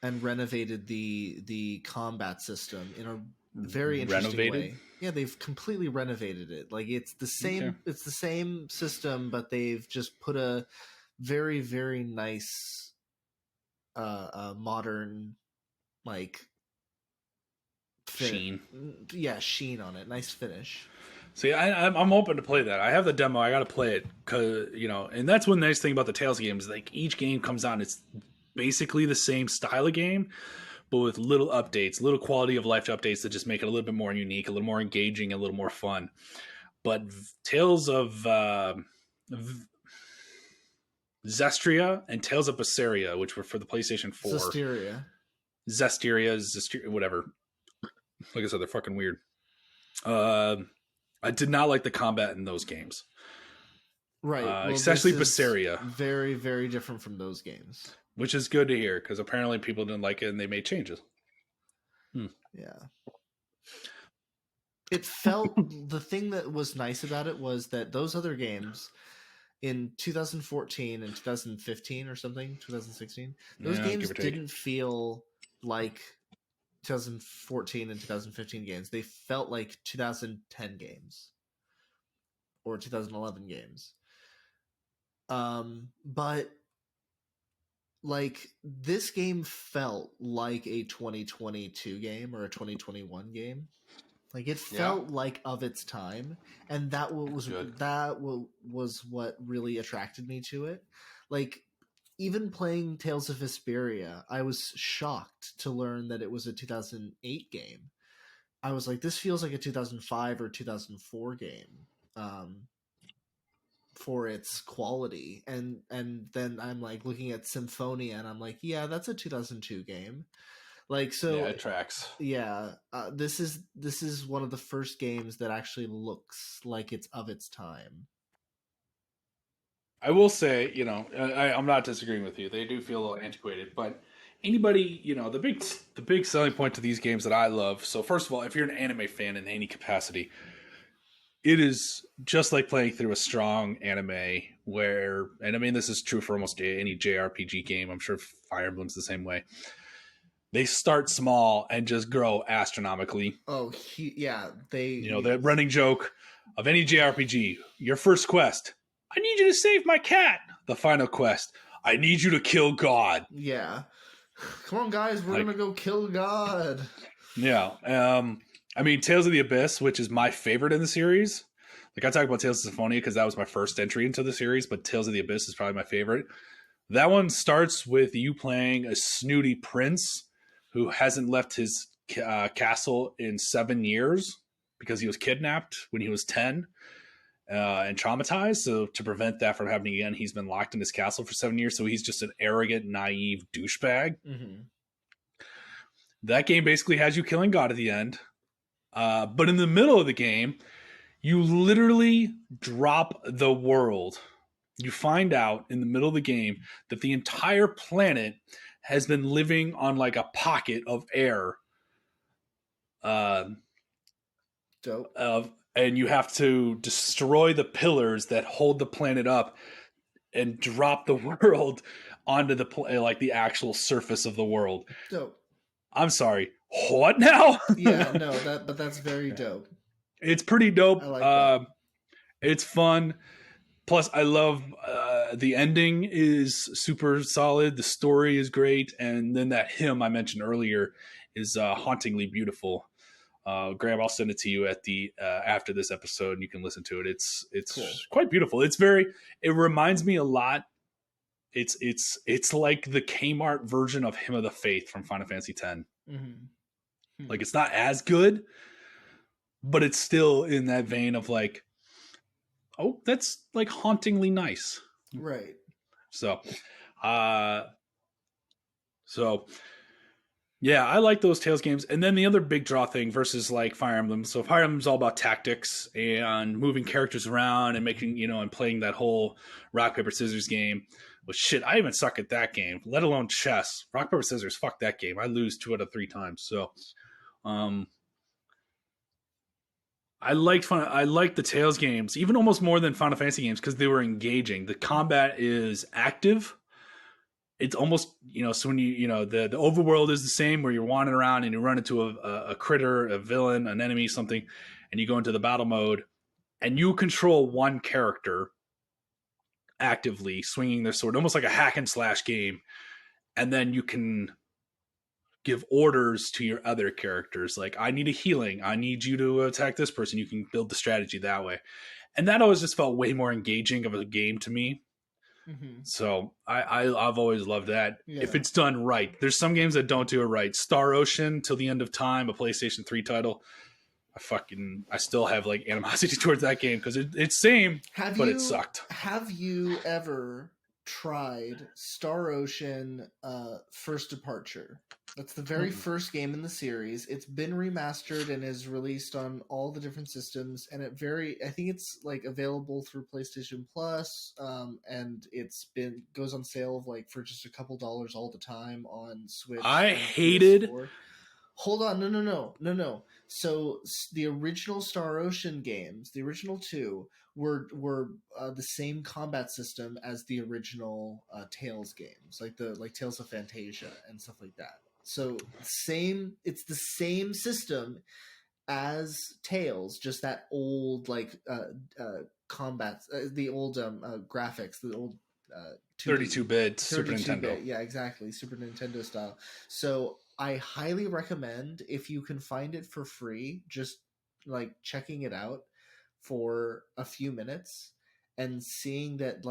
and renovated the combat system in a very interesting Renovated? way. Yeah, they've completely renovated it. Like it's the same Okay. it's the same system, but they've just put a very, very nice modern like Sheen. Yeah, sheen on it. Nice finish. See, I'm open to play that. I have the demo. I got to play it because and that's one nice thing about the Tales games. Like each game comes out, and it's basically the same style of game, but with little updates, little quality of life updates that just make it a little bit more unique, a little more engaging, a little more fun. But Tales of Zestria and Tales of Berseria, which were for the PlayStation 4. Zestiria, whatever. Like I said, they're fucking weird. I did not like the combat in those games. Right. Well, especially Berseria. Very, very different from those games. Which is good to hear, because apparently people didn't like it and they made changes. Yeah. It felt... the thing that was nice about it was that those other games in 2014 and 2015 or something, 2016, those games didn't feel like 2014 and 2015 games. They felt like 2010 games or 2011 games. But like this game felt like a 2022 game or a 2021 game. Like it felt like of its time, and that was what really attracted me to it. Like even playing Tales of Vesperia, I was shocked to learn that it was a 2008 game. I was like, this feels like a 2005 or 2004 game. For its quality, and then I'm like looking at Symphonia and I'm like, yeah, that's a 2002 game. Like, so yeah, it tracks. Yeah, this is one of the first games that actually looks like it's of its time. I will say, I'm not disagreeing with you. They do feel a little antiquated, but anybody, the big selling point to these games that I love. So first of all, if you're an anime fan in any capacity, it is just like playing through a strong anime where, and I mean, this is true for almost any JRPG game. I'm sure Fire Emblem's the same way. They start small and just grow astronomically. Oh, yeah. The running joke of any JRPG, your first quest, I need you to save my cat. The final quest, I need you to kill God. Yeah. Come on, guys, we're gonna go kill God. Yeah. I mean, Tales of the Abyss, which is my favorite in the series. Like I talk about Tales of Symphonia because that was my first entry into the series, but Tales of the Abyss is probably my favorite. That one starts with you playing a snooty prince who hasn't left his castle in 7 years because he was kidnapped when he was 10 and traumatized. So to prevent that from happening again, he's been locked in his castle for 7 years. So he's just an arrogant, naive douchebag. Mm-hmm. That game basically has you killing God at the end. But in the middle of the game, you literally drop the world. You find out in the middle of the game that the entire planet has been living on like a pocket of air. Dope. And you have to destroy the pillars that hold the planet up and drop the world onto the actual surface of the world. Dope. I'm sorry. What now? Yeah, no, but that's very dope. It's pretty dope. I like that. It's fun. Plus, I love the ending is super solid. The story is great, and then that hymn I mentioned earlier is hauntingly beautiful. Graham, I'll send it to you at the after this episode, and you can listen to it. It's cool. Quite beautiful. It reminds me a lot. It's like the Kmart version of Hymn of the Faith from Final Fantasy X. Mm-hmm. Like it's not as good, but it's still in that vein of like, oh, that's like hauntingly nice. Right. So Yeah, I like those Tales games. And then the other big draw thing versus like Fire Emblem. So Fire Emblem's all about tactics and moving characters around and making, and playing that whole rock, paper, scissors game. Well, shit, I even suck at that game, let alone chess. Rock, paper, scissors, fuck that game. I lose 2 out of 3 times. So, um, I liked the Tales games, even almost more than Final Fantasy games because they were engaging. The combat is active. It's almost so when the overworld is the same where you're wandering around and you run into a critter, a villain, an enemy, something, and you go into the battle mode and you control one character actively swinging their sword, almost like a hack and slash game, and then you can give orders to your other characters like, I need a healing, I need you to attack this person. You can build the strategy that way, and that always just felt way more engaging of a game to me. Mm-hmm. So I've always loved that. Yeah. If it's done right. There's some games that don't do it right. Star Ocean, Till the End of Time, a PlayStation 3 title. I still have like animosity towards that game because it's same, but it sucked. Have you ever tried Star Ocean First Departure? That's the very first game in the series. It's been remastered and is released on all the different systems, and I think it's like available through PlayStation Plus, and goes on sale of like for just a couple dollars all the time on Switch. I hated. PS4. Hold on, no. So the original Star Ocean games, the original 2, were the same combat system as the original Tales games, like Tales of Fantasia and stuff like that. So it's the same system as Tales, just that old combat, the old graphics, the old 32-bit Super Nintendo. Yeah, exactly, Super Nintendo style. So I highly recommend, if you can find it for free, just like checking it out for a few minutes and seeing that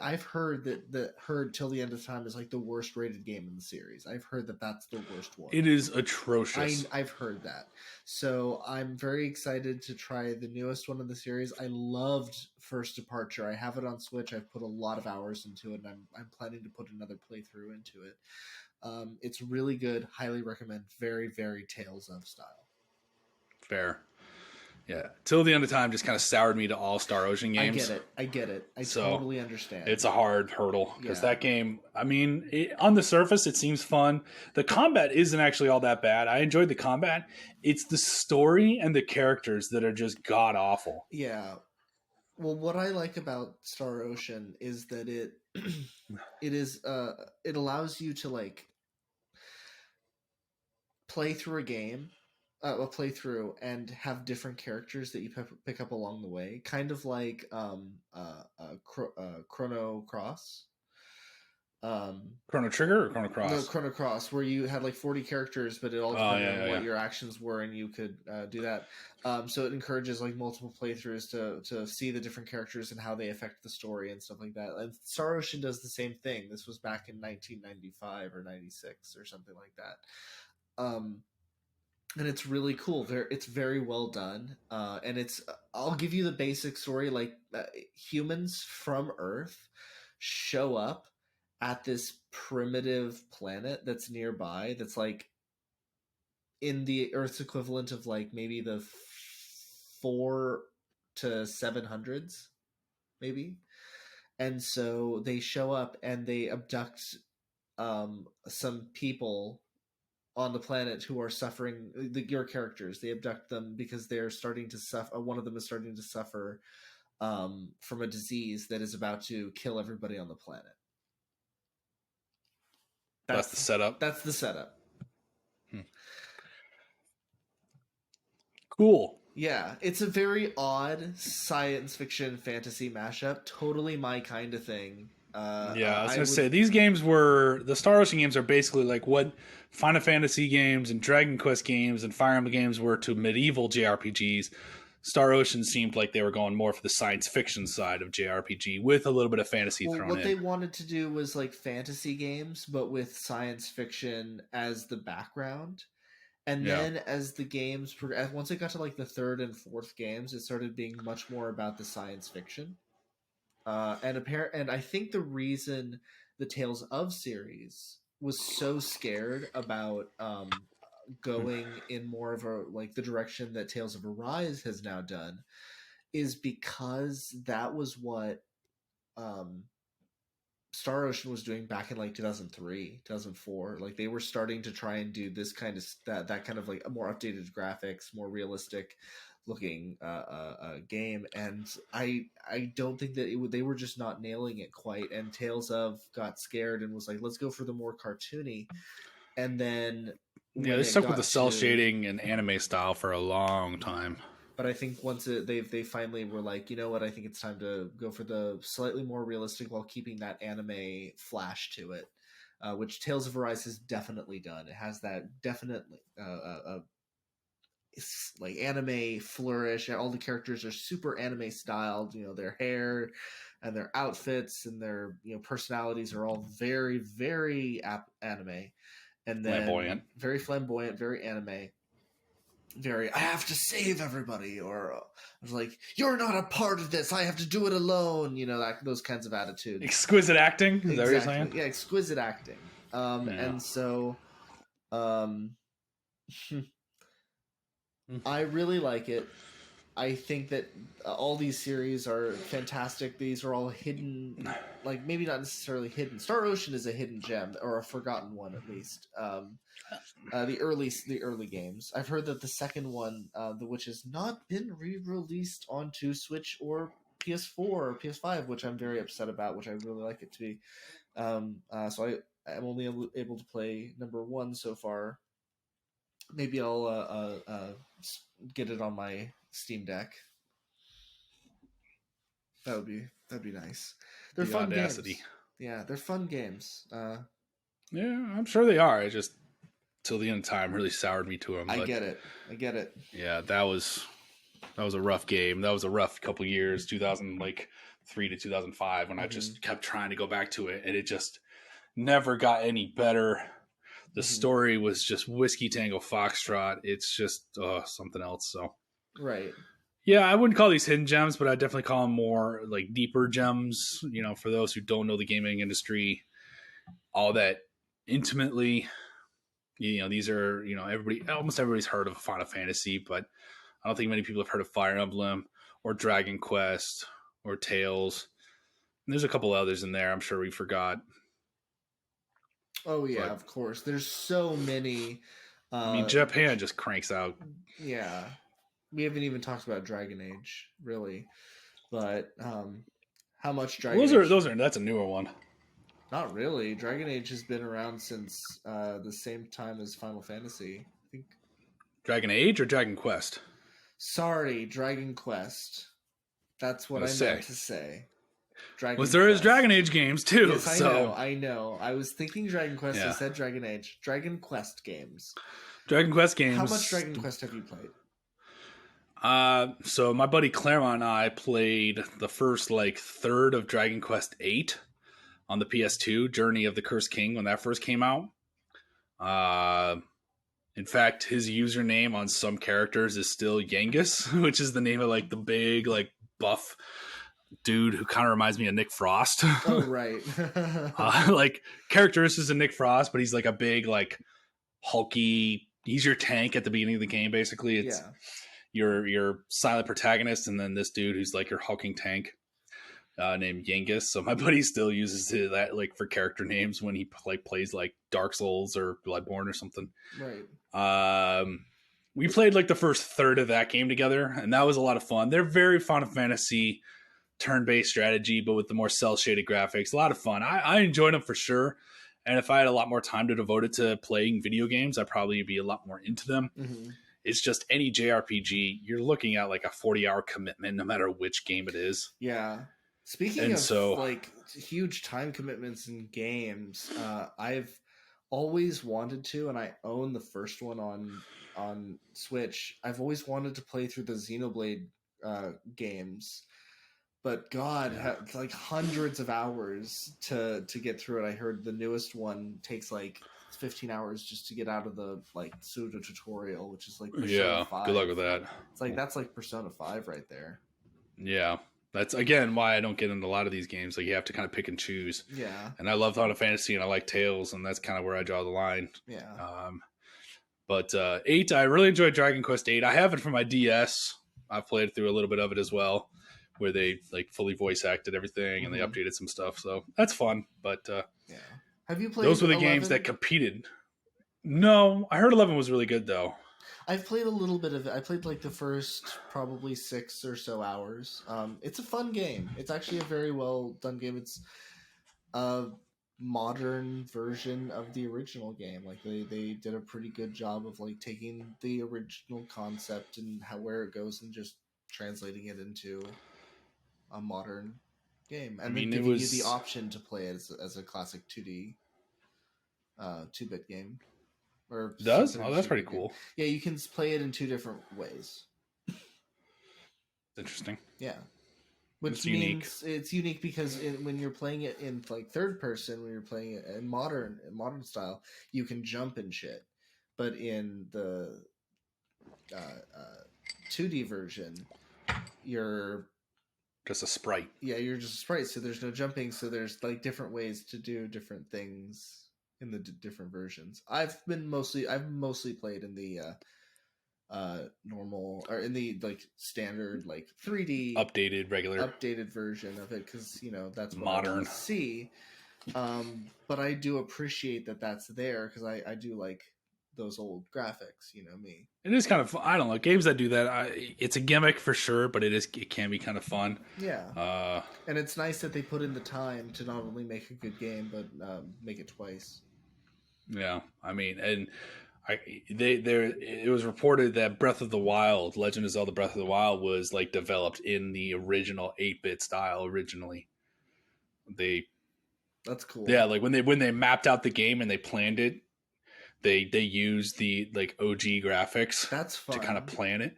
I've heard that Till the End of Time is like the worst rated game in the series. I've heard that that's the worst one. It is atrocious. I've heard that. So I'm very excited to try the newest one in the series. I loved First Departure. I have it on Switch. I've put a lot of hours into it, and I'm planning to put another playthrough into it. It's really good. Highly recommend. Very, very Tales of style. Fair. Yeah. Till the End of Time just kind of soured me to all Star Ocean games. I get it. I totally understand. It's a hard hurdle because that game, I mean, on the surface, it seems fun. The combat isn't actually all that bad. I enjoyed the combat. It's the story and the characters that are just god awful. Yeah. Well, what I like about Star Ocean is that it allows you to like play through a game, a playthrough, and have different characters that you pick up along the way, kind of like Chrono Cross. Chrono Trigger or Chrono Cross? No, Chrono Cross, where you had like 40 characters, but it all depended on what your actions were, and you could do that. So it encourages like multiple playthroughs to see the different characters and how they affect the story and stuff like that. And Star Ocean does the same thing. This was back in 1995 or 96 or something like that. And it's really cool. It's very well done. And I'll give you the basic story. Like humans from Earth show up at this primitive planet that's nearby. That's like in the Earth's equivalent of like maybe the 4 to 700s, maybe. And so they show up and they abduct some people on the planet who are suffering. Your characters, they abduct them because they're starting to suffer. One of them is starting to suffer from a disease that is about to kill everybody on the planet. That's the setup. That's the setup. Cool. Yeah, it's a very odd science fiction fantasy mashup. Totally my kind of thing. I was going to say, the Star Ocean games are basically like what Final Fantasy games and Dragon Quest games and Fire Emblem games were to medieval JRPGs. Star Ocean seemed like they were going more for the science fiction side of JRPG with a little bit of fantasy thrown in. What they wanted to do was like fantasy games, but with science fiction as the background. And then as the games progressed, once it got to like the third and fourth games, it started being much more about the science fiction. And I think the reason the Tales of series was so scared about going in more of a like the direction that Tales of Arise has now done is because that was what um Star Ocean was doing back in like 2003, 2004. Like they were starting to try and do this kind of that kind of like a more updated graphics, more realistic looking game. And I don't think that they were just not nailing it quite. And Tales of got scared and was like, let's go for the more cartoony. And then Yeah, when they it stuck with the got cell to, shading and anime style for a long time. but I think once they finally were like, you know what, I think it's time to go for the slightly more realistic while keeping that anime flash to it, which Tales of Arise has definitely done. It has that definitely it's like anime flourish. All the characters are super anime styled. You know, their hair and their outfits and their personalities are all very very anime, and then Flamboyant. very flamboyant, very anime, very I have to save everybody, or I was like, you're not a part of this, I have to do it alone, those kinds of attitudes. Exquisite acting. Is that what you're saying? Exactly. Yeah, exquisite acting. Yeah. And so um I really like it. I think that all these series are fantastic. These are all hidden, like maybe not necessarily hidden. Star Ocean is a hidden gem or a forgotten one, at least. The early games. I've heard that the second one, which has not been re-released onto Switch or PS4 or PS5, which I'm very upset about. Which I really like it to be. So I'm only able to play number one so far. Maybe I'll get it on my Steam Deck. That'd be nice. They're The fun audacity. games. Yeah, they're fun games. Yeah, I'm sure they are. It just till the end of time really soured me to them. I But get it. yeah, that was a rough game. That was a rough couple years, 2003 to 2005, when I just kept trying to go back to it, and it just never got any better. The story was just Whiskey Tango Foxtrot. It's just something else. So Right. yeah, I wouldn't call these hidden gems, but I definitely call them more like deeper gems. For those who don't know the gaming industry, all that intimately. These are almost everybody's heard of Final Fantasy, but I don't think many people have heard of Fire Emblem or Dragon Quest or Tales. And there's a couple others in there I'm sure we forgot. Oh yeah, But of course. There's so many. I mean, Japan just cranks out. Yeah, we haven't even talked about Dragon Age, really. But how much Dragon Age? That's a newer one. Not really. Dragon Age has been around since the same time as Final Fantasy. I think. Dragon Age or Dragon Quest? Sorry, Dragon Quest. That's what I meant to say. Was there is Dragon Age games too? Yes, so. I know. I was thinking Dragon Quest. Yeah. I said Dragon Age. Dragon Quest games. Dragon Quest games. How much Dragon Quest have you played? So my buddy Claremont and I played the first third of Dragon Quest VIII on the PS2, Journey of the Cursed King, when that first came out. In fact, his username on some characters is still Yangus, which is the name of the big buff dude who kind of reminds me of Nick Frost. Oh right. Characteristics of Nick Frost, but he's a big hulky. He's your tank at the beginning of the game. Basically, it's your silent protagonist, and then this dude who's your hulking tank. Named Yangus. So my buddy still uses that for character names when he plays Dark Souls or Bloodborne or something. Right. We played the first third of that game together, and that was a lot of fun. They're very Final Fantasy turn-based strategy, but with the more cel-shaded graphics. A lot of fun. I enjoyed them for sure. And if I had a lot more time to devote it to playing video games, I'd probably be a lot more into them. Mm-hmm. It's just any JRPG, you're looking at a 40-hour commitment, no matter which game it is. Yeah. Speaking of huge time commitments in games, I've always wanted to, and I own the first one on Switch. I've always wanted to play through the Xenoblade games, but God, hundreds of hours to get through it. I heard the newest one takes 15 hours just to get out of the pseudo tutorial, which is Persona 5. Good luck with that. It's that's Persona 5 right there. Yeah. That's again why I don't get into a lot of these games. Like you have to kind of pick and choose. Yeah. And I love Final Fantasy and I like Tales, and that's kind of where I draw the line. Yeah. But 8, I really enjoyed Dragon Quest 8. I have it for my DS. I've played through a little bit of it as well, where they like fully voice acted everything and they updated some stuff. So that's fun. But Yeah. Have you played those were the 11? games that competed. No, I heard 11 was really good though. I've played a little bit of it. I played like the first probably 6 or so hours. It's a fun game. It's actually a very well done game. It's a modern version of the original game. Like they did a pretty good job of like taking the original concept and where it goes and just translating it into a modern game, and then giving you the option to play it as a classic 2D 2-bit game. Or does? Oh, that's pretty cool. Yeah, you can play it in 2 different ways. Interesting. Yeah. Which means it's unique because when you're playing it in like third person, when you're playing it in modern style, you can jump and shit. But in the 2D version, you're just a sprite. Yeah, you're just a sprite, so there's no jumping, so there's like different ways to do different things in the different versions. I've mostly played in the normal or in the like standard like 3D updated version of it, because that's what modern I want to see. But I do appreciate that that's there, because I do like those old graphics. Me. It is kind of, I don't know, games that do that. It's a gimmick for sure, but it can be kind of fun. Yeah. And it's nice that they put in the time to not only make a good game, but make it twice. Yeah, I mean, and it was reported that Breath of the Wild, Legend of Zelda Breath of the Wild, was like developed in the original 8-bit style originally. That's cool. Yeah, like when they mapped out the game and they planned it, they used the like OG graphics. That's fun. To kind of plan it.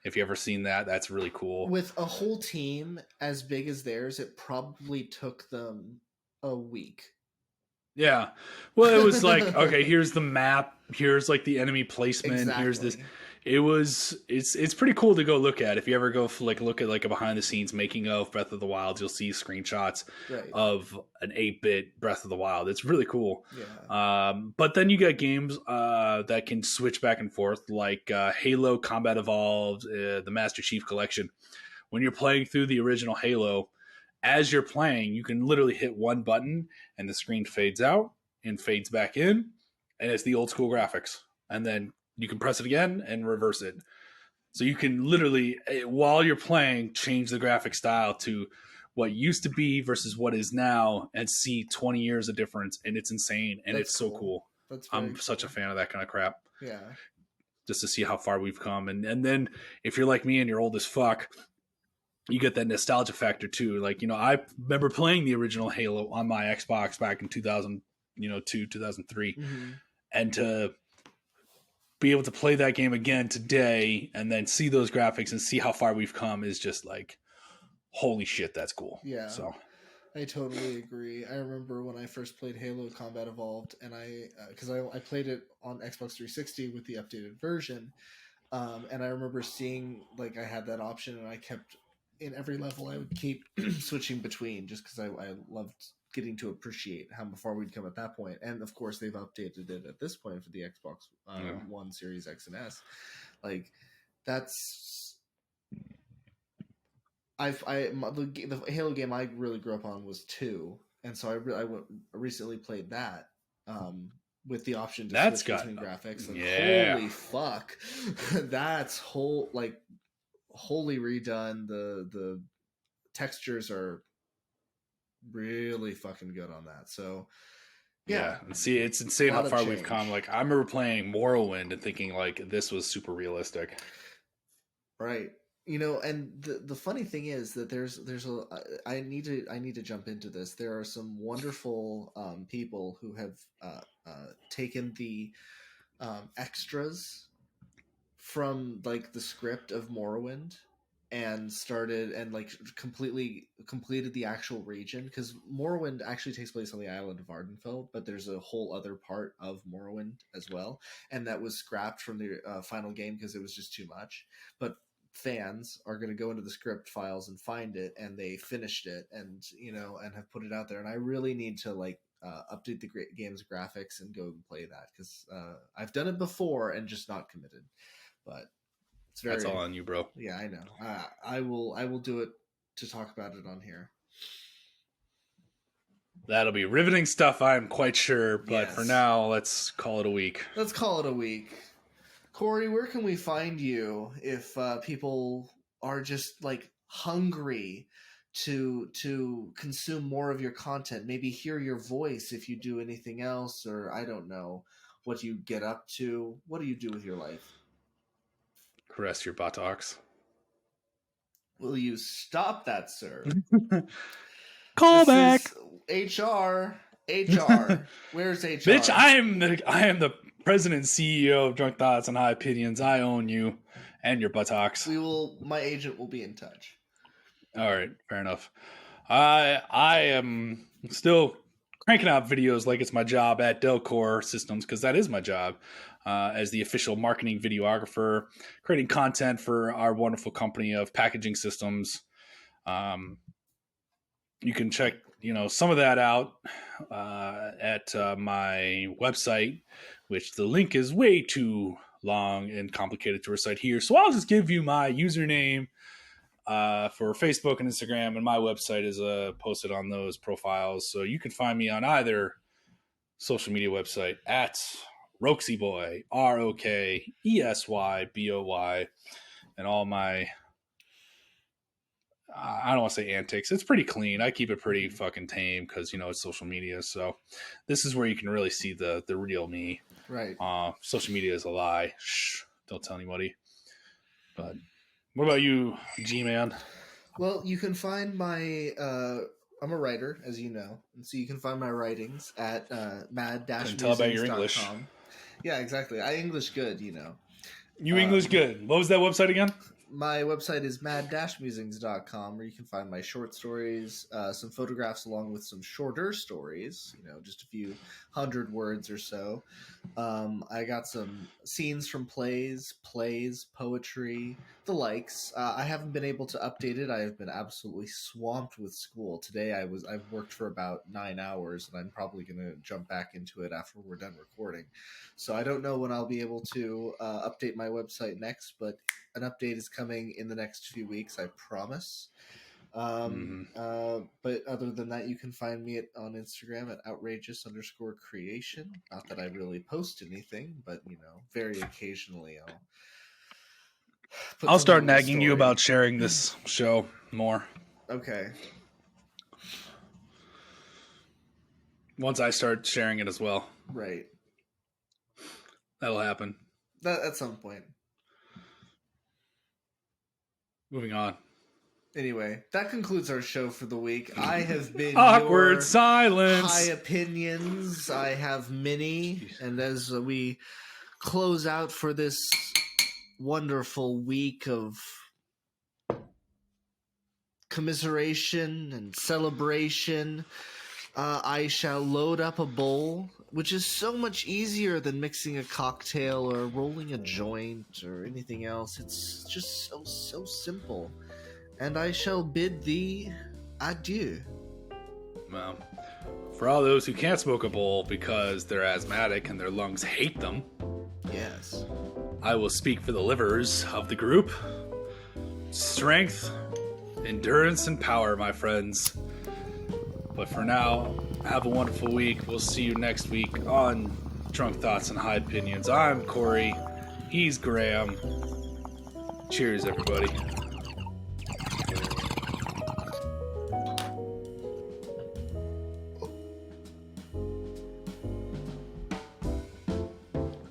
If you ever seen that, that's really cool. With a whole team as big as theirs, it probably took them a week. Yeah. Well, it was like, okay, here's the map, here's like the enemy placement, exactly. Here's this. It's pretty cool to go look at. If you ever go look at like a behind the scenes making of Breath of the Wild, you'll see screenshots of an 8-bit Breath of the Wild. It's really cool. Yeah. But then you got games that can switch back and forth, like Halo Combat Evolved, the Master Chief Collection. When you're playing through the original Halo, as you're playing, you can literally hit one button and the screen fades out and fades back in, and it's the old school graphics. And then you can press it again and reverse it. So you can literally, while you're playing, change the graphic style to what used to be versus what is now, and see 20 years of difference. And it's insane. And it's so cool. I'm such a fan of that kind of crap. Yeah. Just to see how far we've come. And then if you're like me and you're old as fuck, you get that nostalgia factor too. Like, I remember playing the original Halo on my Xbox back in 2002, 2003. Mm-hmm. And to be able to play that game again today and then see those graphics and see how far we've come is just like, holy shit, that's cool. Yeah. So I totally agree. I remember when I first played Halo Combat Evolved, and because I played it on Xbox 360 with the updated version, and I remember seeing like I had that option, and I kept in every level I would keep switching between, just because I loved getting to appreciate how far we'd come at that point. And of course they've updated it at this point for the Xbox One, Series X and S. Like that's the Halo game I really grew up on was 2, and so I recently played that with the option to switch between graphics. And holy fuck, that's wholly redone. The textures are really fucking good on that. So yeah. And see, it's insane how far we've come. Like I remember playing Morrowind and thinking like this was super realistic. Right. And the funny thing is that there's I need to jump into this. There are some wonderful people who have taken the extras from like the script of Morrowind and started and like completely completed the actual region, because Morrowind actually takes place on the island of Ardenfell, but there's a whole other part of Morrowind as well, and that was scrapped from the final game because it was just too much. But fans are going to go into the script files and find it, and they finished it, and and have put it out there. And I really need to update the game's graphics and go and play that, because I've done it before and just not committed. But that's all on you, bro. Yeah, I know. I will do it to talk about it on here. That'll be riveting stuff, I'm quite sure. But Yes. For now, let's call it a week. Let's call it a week. Corey, where can we find you if people are just hungry to consume more of your content? Maybe hear your voice if you do anything else, or I don't know what you get up to. What do you do with your life? Caress your buttocks. Will you stop that, sir? Call This back. is HR. Where's HR? Bitch, I am the president and CEO of Drunk Thoughts and High Opinions. I own you and your buttocks. My agent will be in touch. All right, fair enough. I am still cranking out videos like it's my job at Delcore Systems, because that is my job as the official marketing videographer, creating content for our wonderful company of packaging systems. You can check some of that out at my website, which the link is way too long and complicated to recite here. So I'll just give you my username for Facebook and Instagram, and my website is posted on those profiles. So you can find me on either social media website at Roxyboy, ROKESYBOY, and all my I don't want to say antics. It's pretty clean. I keep it pretty fucking tame because, it's social media. So this is where you can really see the real me. Right. Social media is a lie. Shh. Don't tell anybody. But what about you, G-Man? Well, you can find my... I'm a writer, as you know. And so you can find my writings at mad-musings.com. Tell about your English. Yeah, exactly. I English good, You English good. What was that website again? My website is mad-musings.com, where you can find my short stories, some photographs along with some shorter stories, just a few 100 words or so. I got some scenes from plays, poetry, the likes. I haven't been able to update it. I have been absolutely swamped with school. Today I've worked for about 9 hours, and I'm probably going to jump back into it after we're done recording. So I don't know when I'll be able to update my website next, but an update is coming in the next few weeks, I promise. But other than that, you can find me on Instagram at outrageous_creation. Not that I really post anything, but very occasionally I'll start nagging you about sharing this show more. Okay. Once I start sharing it as well. Right. That'll happen. At some point. Moving on. Anyway, that concludes our show for the week. I have been Awkward your silence. High Opinions. I have Minnie, and as we close out for this wonderful week of commiseration and celebration, I shall load up a bowl, which is so much easier than mixing a cocktail or rolling a joint or anything else. It's just so simple. And I shall bid thee adieu. Well, for all those who can't smoke a bowl because they're asthmatic and their lungs hate them, Yes. I will speak for the livers of the group. Strength, endurance, and power, my friends. But for now, have a wonderful week. We'll see you next week on Drunk Thoughts and High Opinions. I'm Corey. He's Graham. Cheers, everybody.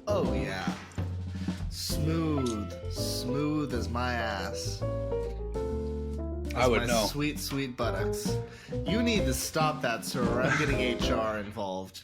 Oh, yeah. Smooth as my ass. I would my know. Sweet, sweet buttocks. You need to stop that, sir, or I'm getting HR involved.